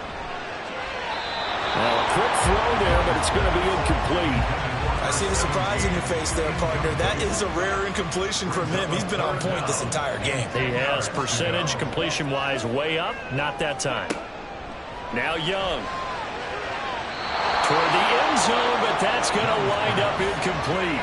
Well, a quick throw there, but it's going to be incomplete. I see the surprise in your face there, partner. That is a rare incompletion from him. He's been on point this entire game. He has percentage completion-wise way up. Not that time. Now Young. Toward the end zone, but that's going to wind up incomplete.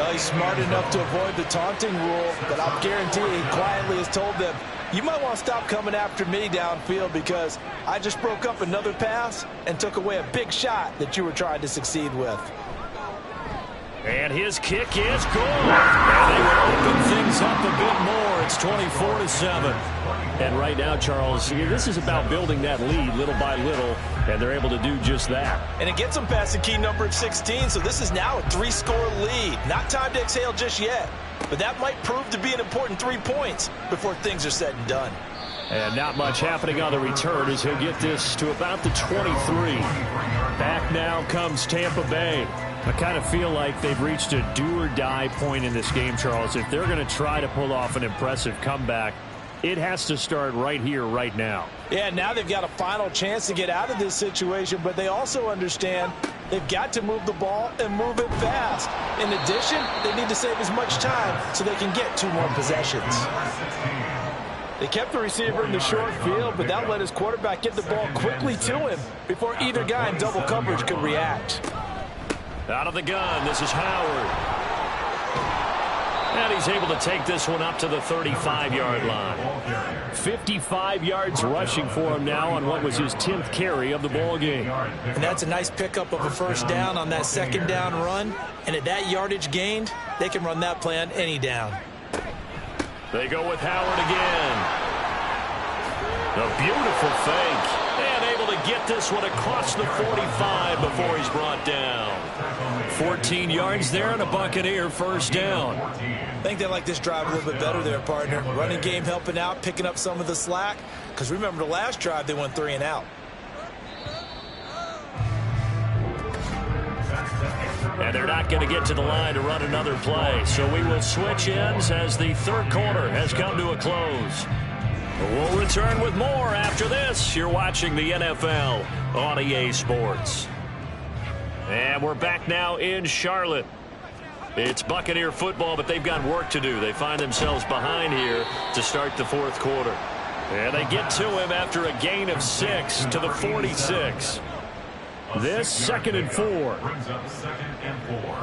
Well, he's smart enough to avoid the taunting rule, but I'll guarantee he quietly has told them, you might want to stop coming after me downfield because I just broke up another pass and took away a big shot that you were trying to succeed with. And his kick is good. And they will open things up a bit more. It's 24-7. And right now, Charles, this is about building that lead little by little, and they're able to do just that. And it gets them past the key number of 16, so this is now a 3-score lead. Not time to exhale just yet, but that might prove to be an important 3 points before things are said and done. And not much happening on the return as he'll get this to about the 23. Back now comes Tampa Bay. I kind of feel like they've reached a do-or-die point in this game, Charles. If they're going to try to pull off an impressive comeback, it has to start right here, right now. Yeah, now they've got a final chance to get out of this situation, but they also understand they've got to move the ball and move it fast. In addition, they need to save as much time so they can get 2 more possessions. They kept the receiver in the short field, but that let his quarterback get the ball quickly to him before either guy in double coverage could react. Out of the gun, this is Howard. And he's able to take this one up to the 35-yard line. 55 yards rushing for him now on what was his 10th carry of the ball game. And that's a nice pickup of a 1st down on that 2nd down run. And at that yardage gained, they can run that play on any down. They go with Howard again. A beautiful fake. And able to get this one across the 45 before he's brought down. 14 yards there and a Buccaneer 1st down. I think they like this drive a little bit better there, partner. Running game helping out, picking up some of the slack. Because remember the last drive, they went 3 and out. And they're not going to get to the line to run another play. So we will switch ends as the 3rd quarter has come to a close. We'll return with more after this. You're watching the NFL on EA Sports. And we're back now in Charlotte. It's Buccaneer football, but they've got work to do. They find themselves behind here to start the 4th quarter. And they get to him after a gain of 6 to the 46. This 2nd and 4. Brings up 2nd and 4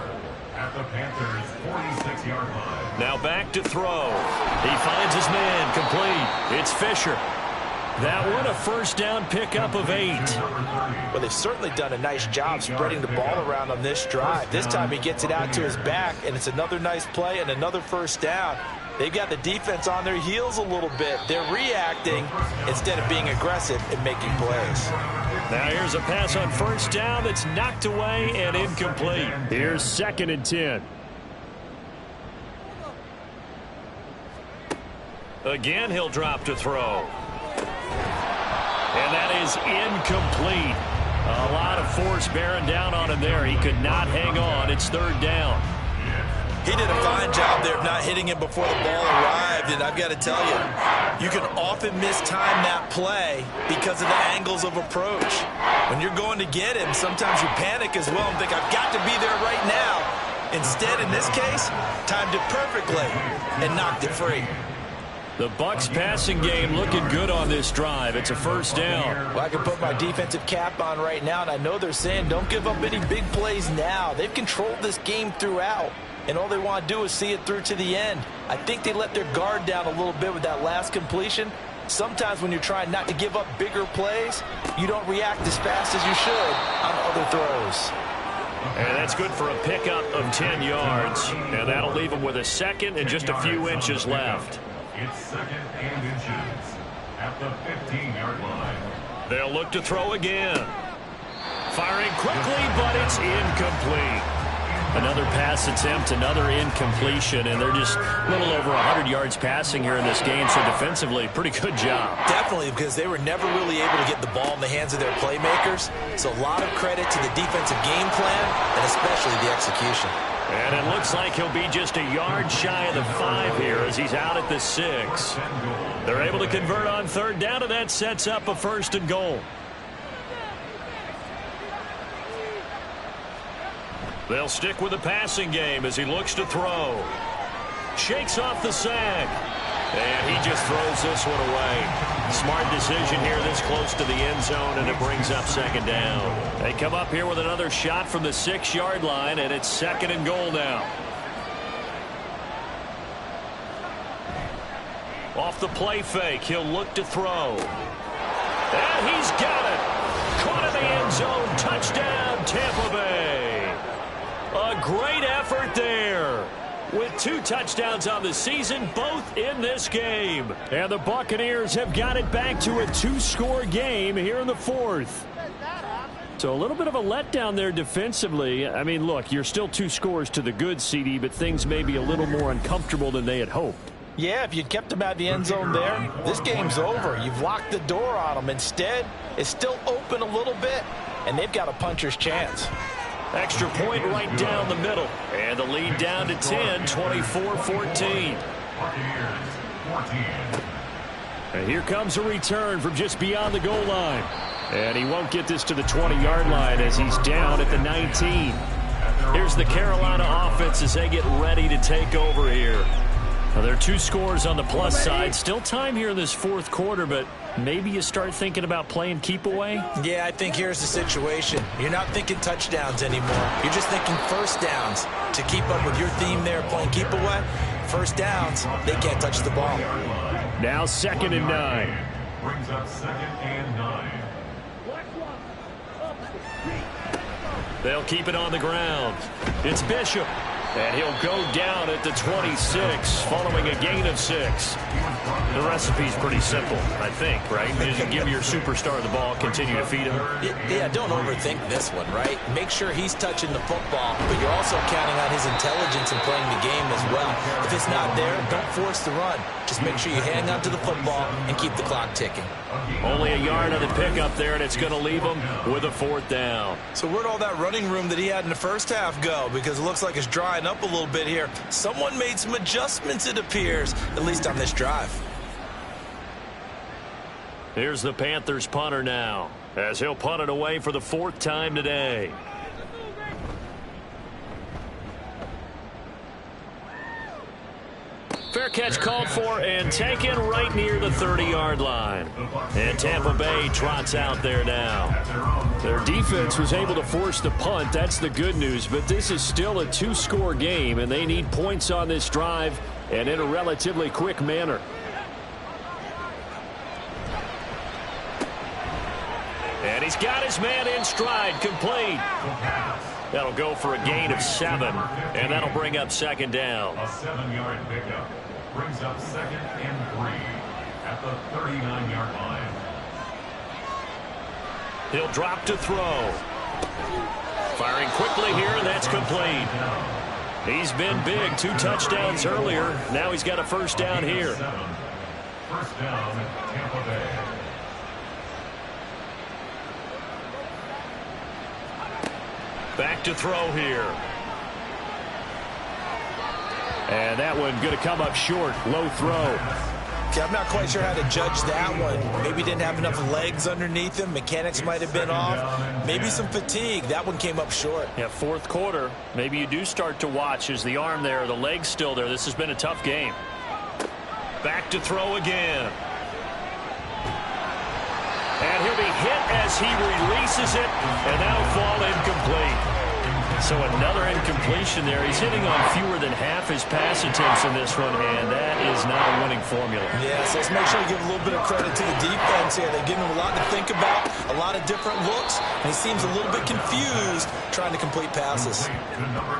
at the Panthers' 46-yard line. Now back to throw. He finds his man, complete. It's Fisher. That one a 1st down pickup of 8. Well, they've certainly done a nice job spreading the ball around on this drive. This time he gets it out to his back, and it's another nice play and another 1st down. They've got the defense on their heels a little bit. They're reacting instead of being aggressive and making plays. Now here's a pass on 1st down that's knocked away and incomplete. Here's 2nd and 10. Again, he'll drop to throw. And that is incomplete. A lot of force bearing down on him there. He could not hang on. It's third down. He did a fine job there of not hitting him before the ball arrived, and I've got to tell you, you can often mistime that play because of the angles of approach. When you're going to get him, sometimes you panic as well and think, I've got to be there right now. Instead, in this case, timed it perfectly and knocked it free. The Bucs passing game looking good on this drive. It's a first down. Well, I can put my defensive cap on right now, and I know they're saying don't give up any big plays now. They've controlled this game throughout, and all they want to do is see it through to the end. I think they let their guard down a little bit with that last completion. Sometimes when you're trying not to give up bigger plays, you don't react as fast as you should on other throws. And that's good for a pickup of 10 yards. And that'll leave them with a second and just a few inches left. It's second and inches at the 15-yard line. They'll look to throw again. Firing quickly, but it's incomplete. Another pass attempt, another incompletion, and they're just a little over 100 yards passing here in this game, so defensively, pretty good job. Definitely, because they were never really able to get the ball in the hands of their playmakers, so a lot of credit to the defensive game plan and especially the execution. And it looks like he'll be just a yard shy of the 5 here as he's out at the 6. They're able to convert on third down, and that sets up a first and goal. They'll stick with the passing game as he looks to throw. Shakes off the sack. And he just throws this one away. Smart decision here this close to the end zone, and it brings up second down. They come up here with another shot from the 6-yard line, and it's second and goal now. Off the play fake, he'll look to throw. And he's got it. Caught in the end zone. Touchdown, Tampa Bay. A great effort there. With 2 touchdowns on the season, both in this game. And the Buccaneers have got it back to a 2-score game here in the 4th. So a little bit of a letdown there defensively. I mean, look, you're still 2 scores to the good, CD, but things may be a little more uncomfortable than they had hoped. Yeah, if you'd kept them out of the end zone there, this game's over. You've locked the door on them. Instead, it's still open a little bit, and they've got a puncher's chance. Extra point right down the middle. And the lead down to 10, 24-14. And here comes a return from just beyond the goal line. And he won't get this to the 20-yard line as he's down at the 19. Here's the Carolina offense as they get ready to take over here. Well, there are 2 scores on the plus side. Still time here in this 4th quarter, but maybe you start thinking about playing keep away? Yeah, I think here's the situation. You're not thinking touchdowns anymore. You're just thinking first downs. To keep up with your theme there, playing keep away, first downs, they can't touch the ball. Now 2nd and 9. Brings up 2nd and 9. They'll keep it on the ground. It's Bishop. And he'll go down at the 26, following a gain of 6. The recipe's pretty simple, I think, right? Just give your superstar the ball, continue to feed him. Yeah, don't overthink this one, right? Make sure he's touching the football, but you're also counting on his intelligence in playing the game as well. If it's not there, don't force the run. Just make sure you hang on to the football and keep the clock ticking. Only a yard on the pickup there, and it's going to leave him with a 4th down. So where'd all that running room that he had in the first half go? Because it looks like it's drying up a little bit here. Someone made some adjustments, it appears, at least on this drive. Here's the Panthers punter now, as he'll punt it away for the 4th time today. Fair catch called for and taken right near the 30-yard line. And Tampa Bay trots out there now. Their defense was able to force the punt. That's the good news. But this is still a 2-score game, and they need points on this drive and in a relatively quick manner. And he's got his man in stride, complete. That'll go for a gain of 7, and that'll bring up second down. A 7-yard pickup brings up 2nd and 3 at the 39-yard line. He'll drop to throw. Firing quickly here, and that's complete. He's been big, 2 touchdowns earlier. Now he's got a first down here. First down, Tampa Bay. Back to throw here. And that one going to come up short. Low throw. Okay, I'm not quite sure how to judge that one. Maybe didn't have enough legs underneath him. Mechanics might have been off. Maybe some fatigue. That one came up short. Yeah, fourth quarter. Maybe you do start to watch. Is the arm there, the leg's still there? This has been a tough game. Back to throw again. And he'll be hit as he releases it, and that'll fall incomplete. So another incompletion there. He's hitting on fewer than half his pass attempts in this one, and that is not a winning formula. Yeah, so let's make sure we give a little bit of credit to the defense here. They've given him a lot to think about, a lot of different looks, and he seems a little bit confused trying to complete passes.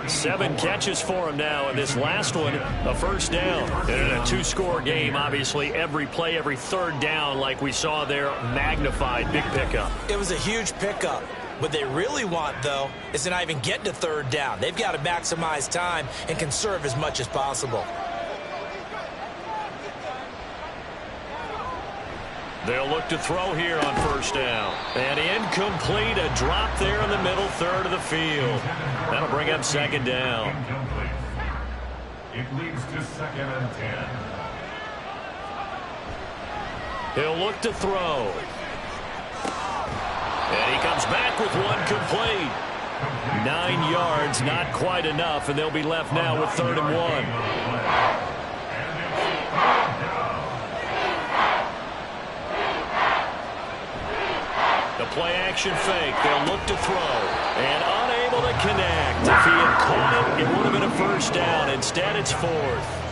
7 catches for him now, and this last one, a first down. And in a 2-score game, obviously, every play, every third down, like we saw there, magnified. Big pickup. It was a huge pickup. What they really want, though, is to not even get to third down. They've got to maximize time and conserve as much as possible. They'll look to throw here on first down. And incomplete, a drop there in the middle third of the field. That'll bring up second down. Incomplete. It leads to 2nd and 10. He'll look to throw. And he comes back with one complete. 9 yards, not quite enough, and they'll be left now with 3rd and 1. The play action fake. They'll look to throw. And unable to connect. If he had caught it, it would have been a first down. Instead, it's 4th.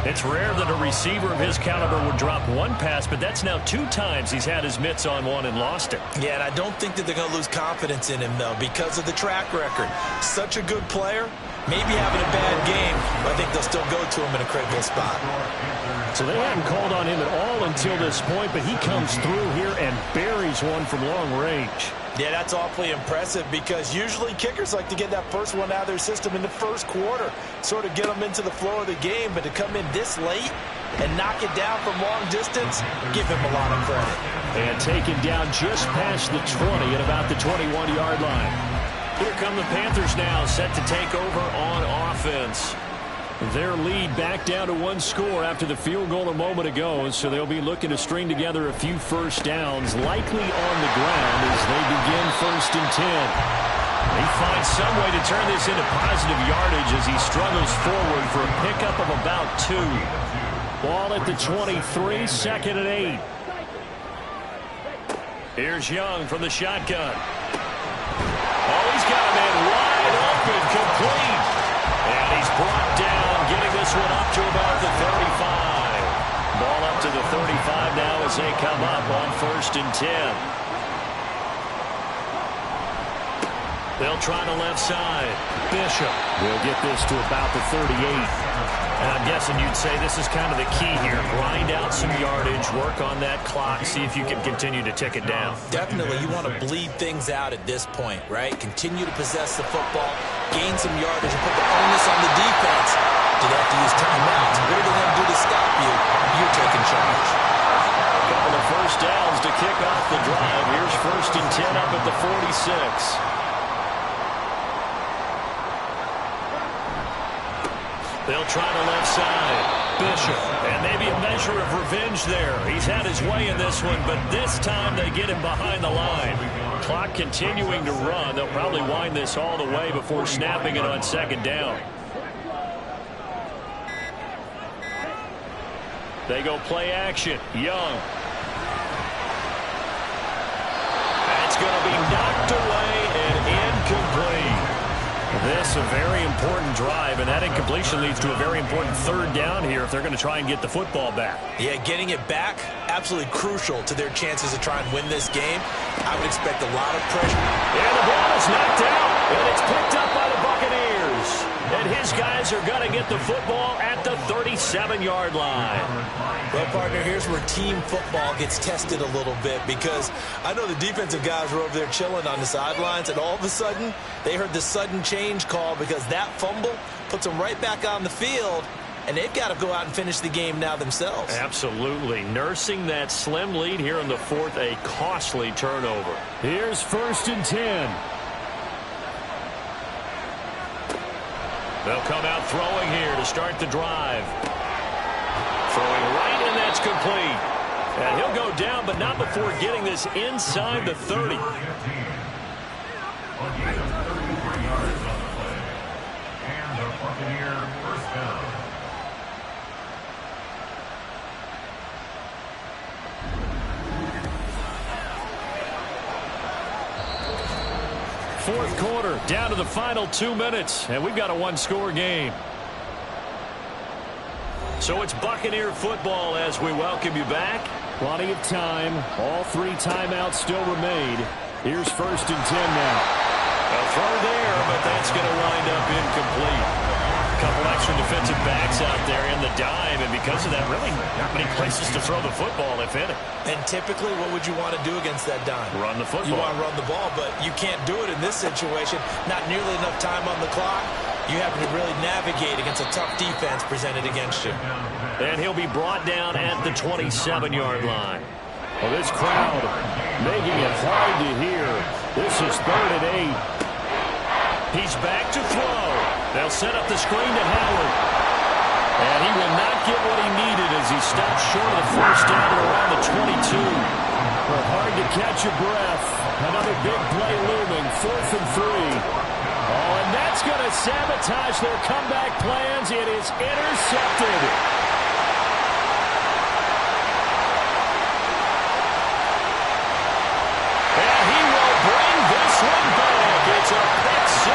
It's rare that a receiver of his caliber would drop one pass, but that's now 2 times he's had his mitts on one and lost it. Yeah, and I don't think that they're going to lose confidence in him, though, because of the track record. Such a good player, maybe having a bad game, but I think they'll still go to him in a critical spot. So they hadn't called on him at all until this point, but he comes through here and buries one from long range. Yeah, that's awfully impressive because usually kickers like to get that first one out of their system in the first quarter, sort of get them into the flow of the game, but to come in this late and knock it down from long distance, give him a lot of credit. And taken down just past the 20 at about the 21-yard line. Here come the Panthers now, set to take over on offense. Their lead back down to 1 score after the field goal a moment ago, so they'll be looking to string together a few first downs, likely on the ground as they begin 1st and 10. He finds some way to turn this into positive yardage as he struggles forward for a pickup of about 2. Ball at the 23, 2nd and 8. Here's Young from the shotgun. Oh, he's got a man wide open, complete. And he's brought down, getting this one up to about the 35. Ball up to the 35 now as they come up on 1st and 10. They'll try the left side. Bishop will get this to about the 38. And I'm guessing you'd say this is kind of the key here. Grind out some yardage, work on that clock, see if you can continue to tick it down. Definitely, you want to bleed things out at this point, right? Continue to possess the football, gain some yardage, and put the onus on the defense. Do they have to use timeouts? What are they going to do to stop you? You're taking charge. A couple of first downs to kick off the drive. Here's 1st and 10 up at the 46. They'll try the left side. Bishop. And maybe a measure of revenge there. He's had his way in this one, but this time they get him behind the line. Clock continuing to run. They'll probably wind this all the way before snapping it on 2nd down. They go play action. Young. That's going to be knocked away and incomplete. This a very important drive, and that incompletion leads to a very important 3rd down here if they're going to try and get the football back. Yeah, getting it back, absolutely crucial to their chances to try and win this game. I would expect a lot of pressure. And the ball is knocked out, and it's picked up by the Buccaneers. And his guys are going to get the football at the 37-yard line. Well, partner, here's where team football gets tested a little bit because I know the defensive guys were over there chilling on the sidelines, and all of a sudden, they heard the sudden change call because that fumble puts them right back on the field, and they've got to go out and finish the game now themselves. Absolutely. Nursing that slim lead here in the 4th, a costly turnover. Here's 1st and 10. They'll come out throwing here to start the drive. Throwing right, and that's complete. And he'll go down, but not before getting this inside the 30. Fourth quarter, down to the final 2 minutes, and we've got a one-score game. So it's Buccaneer football as we welcome you back. Plenty of time. All 3 timeouts still remain. Here's 1st and 10 now. A throw there, but that's going to wind up incomplete. A couple extra defensive backs out there in the dime, and because of that, really not many places to throw the football, if any. And typically, what would you want to do against that dime? Run the football. You want to run the ball, but you can't do it in this situation. Not nearly enough time on the clock. You have to really navigate against a tough defense presented against you. And he'll be brought down at the 27-yard line. Well, this crowd making it hard to hear. This is 3rd and 8. He's back to throw. They'll set up the screen to Howard. And he will not get what he needed as he stops short of the first down at around the 22. Well, hard to catch your breath. Another big play looming. 4th and 3. Oh, and that's going to sabotage their comeback plans. It is intercepted. And he will bring this one back. It's a pick 6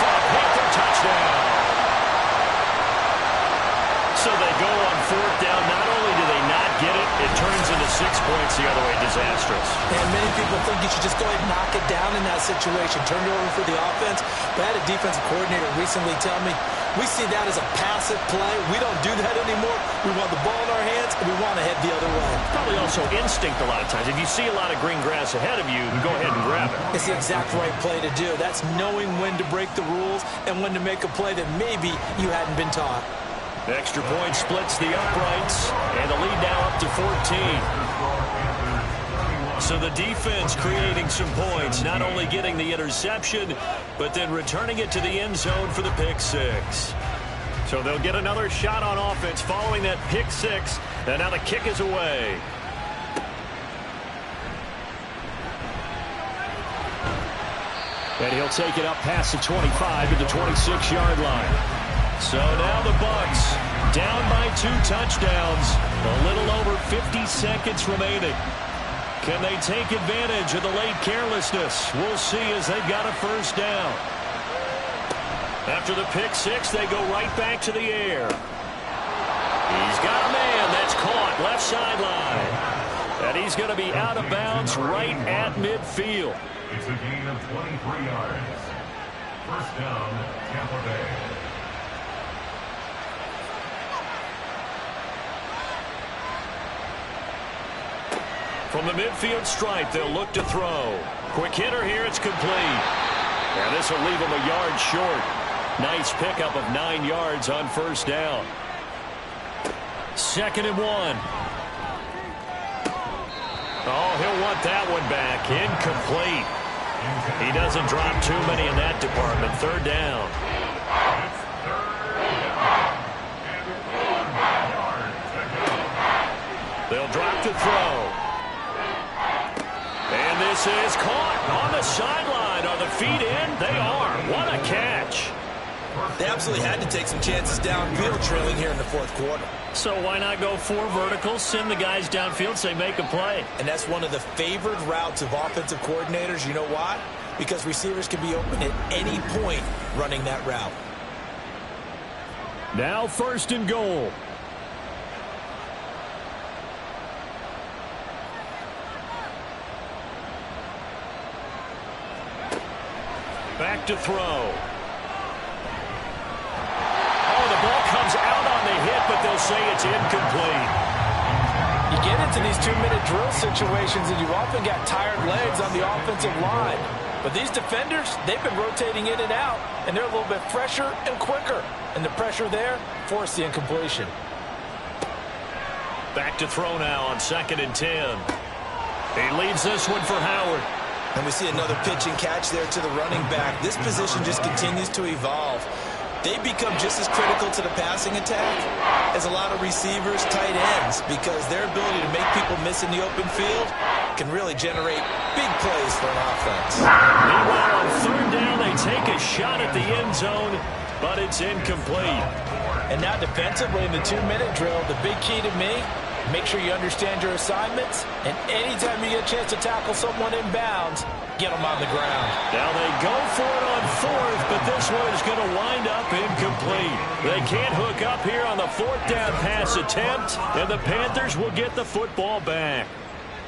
for a Panther touchdown. So they go on 4th down. Not only do they not get it, it turns into 6 points the other way. Disastrous. And many people think you should just go ahead and knock it down in that situation. Turn it over for the offense. But I had a defensive coordinator recently tell me, we see that as a passive play. We don't do that anymore. We want the ball in our hands, and we want to head the other way. Probably also instinct a lot of times. If you see a lot of green grass ahead of you, go ahead and grab it. It's the exact right play to do. That's knowing when to break the rules and when to make a play that maybe you hadn't been taught. Extra point splits the uprights, and the lead now up to 14. So the defense creating some points, not only getting the interception, but then returning it to the end zone for the pick 6. So they'll get another shot on offense following that pick 6, and now the kick is away. And he'll take it up past the 25 to the 26-yard line. So now the Bucs down by 2 touchdowns. A little over 50 seconds remaining. Can they take advantage of the late carelessness? We'll see as they've got a first down. After the pick 6, they go right back to the air. He's got a man that's caught left sideline. And he's going to be out of bounds right at midfield. It's a gain of 23 yards. First down, Tampa Bay. From the midfield stripe, they'll look to throw. Quick hitter here, it's complete. And this will leave him a yard short. Nice pickup of 9 yards on first down. 2nd and 1. Oh, he'll want that one back. Incomplete. He doesn't drop too many in that department. 3rd down. They'll drop to throw. And this is caught on the sideline. Are the feet in? They are. What a catch. They absolutely had to take some chances downfield trailing here in the 4th quarter. So why not go 4 verticals, send the guys downfield, say make a play? And that's one of the favored routes of offensive coordinators. You know why? Because receivers can be open at any point running that route. Now 1st and goal. Back to throw. Oh, the ball comes out on the hit, but they'll say it's incomplete. You get into these 2-minute drill situations, and you often got tired legs on the offensive line. But these defenders, they've been rotating in and out, and they're a little bit fresher and quicker. And the pressure there forced the incompletion. Back to throw now on 2nd and 10. He leaves this one for Howard. And we see another pitch and catch there to the running back. This position just continues to evolve. they become just as critical to the passing attack as a lot of receivers, tight ends, because their ability to make people miss in the open field can really generate big plays for an offense. Meanwhile, on third down, they take a shot at the end zone, but it's incomplete. And now defensively in the 2-minute drill, the big key to me, make sure you understand your assignments, and anytime you get a chance to tackle someone inbounds, get them on the ground. Now they go for it on fourth, but this one is going to wind up incomplete. They can't hook up here on the fourth down pass attempt, and the Panthers will get the football back.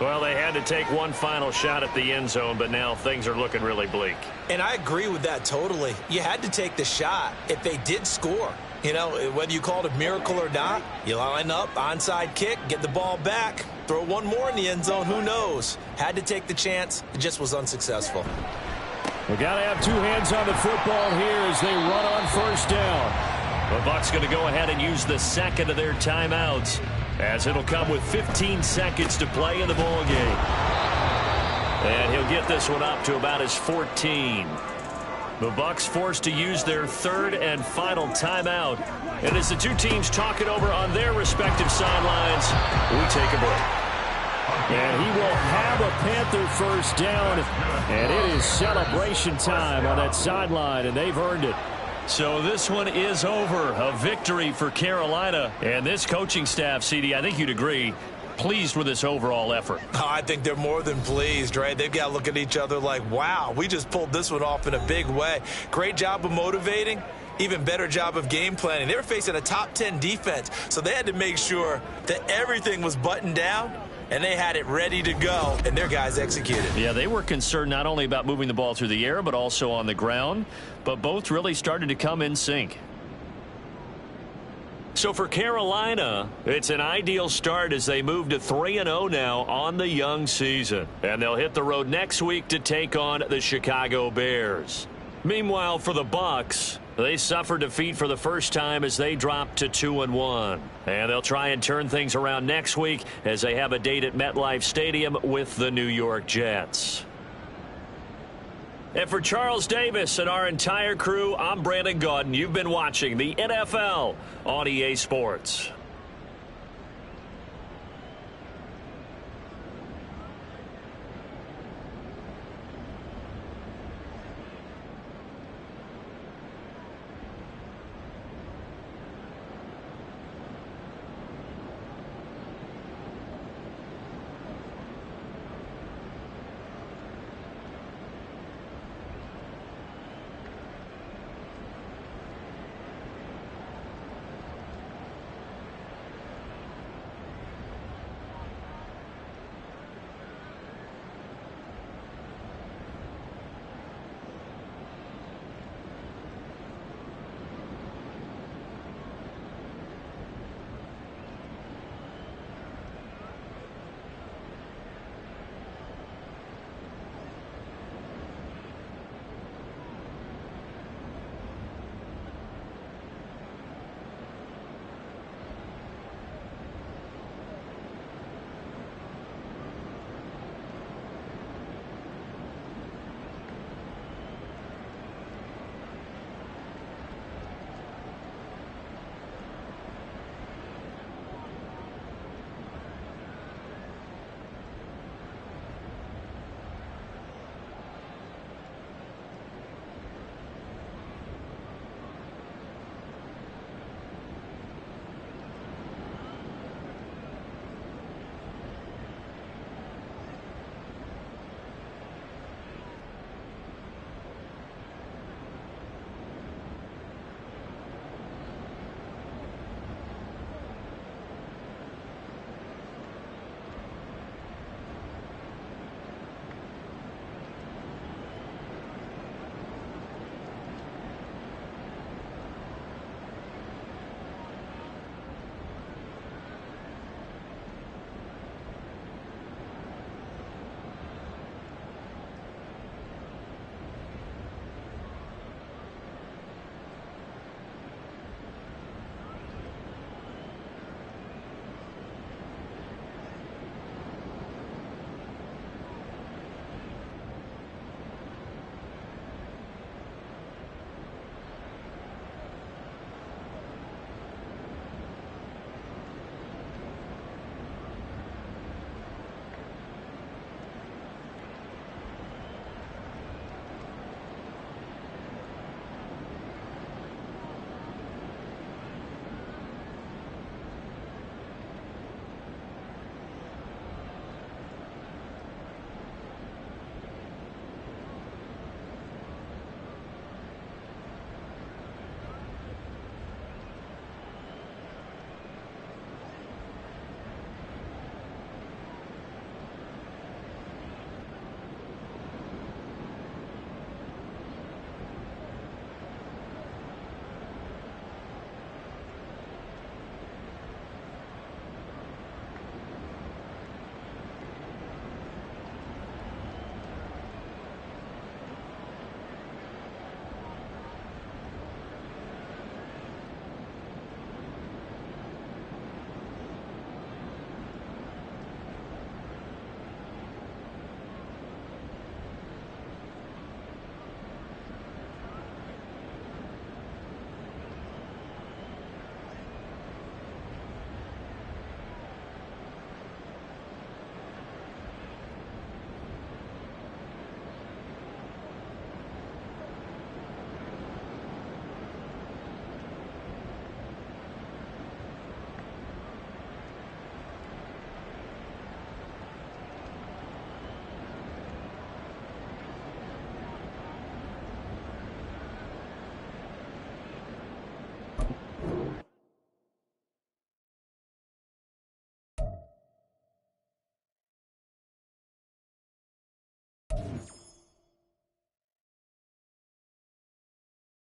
Well, they had to take one final shot at the end zone, but now things are looking really bleak. And I agree with that totally. You had to take the shot if they did score. You know, whether you call it a miracle or not, you line up, onside kick, get the ball back, throw one more in the end zone, who knows? Had to take the chance, it just was unsuccessful. We got to have two hands on the football here as they run on first down. The Bucs going to go ahead and use the second of their timeouts, as it'll come with 15 seconds to play in the ball game. And he'll get this one up to about his 14. The Bucs forced to use their third and final timeout. And as the two teams talk it over on their respective sidelines, we take a break. And he will have a Panther first down. And it is celebration time on that sideline, and they've earned it. So this one is over. A victory for Carolina. And this coaching staff, CD, I think you'd agree, pleased with this overall effort. Oh, I think they're more than pleased, right? They've got to look at each other like, wow, we just pulled this one off in a big way. Great job of motivating. Even better job of game planning. They were facing a top 10 defense, so they had to make sure that everything was buttoned down, and they had it ready to go, and their guys executed. Yeah, they were concerned not only about moving the ball through the air, but also on the ground, but both really started to come in sync. So for Carolina, it's an ideal start as they move to 3-0 now on the young season. And they'll hit the road next week to take on the Chicago Bears. Meanwhile, for the Bucs, they suffered defeat for the first time as they dropped to 2-1. And they'll try and turn things around next week as they have a date at MetLife Stadium with the New York Jets. And for Charles Davis and our entire crew, I'm Brandon Gaudin. You've been watching the NFL on EA Sports.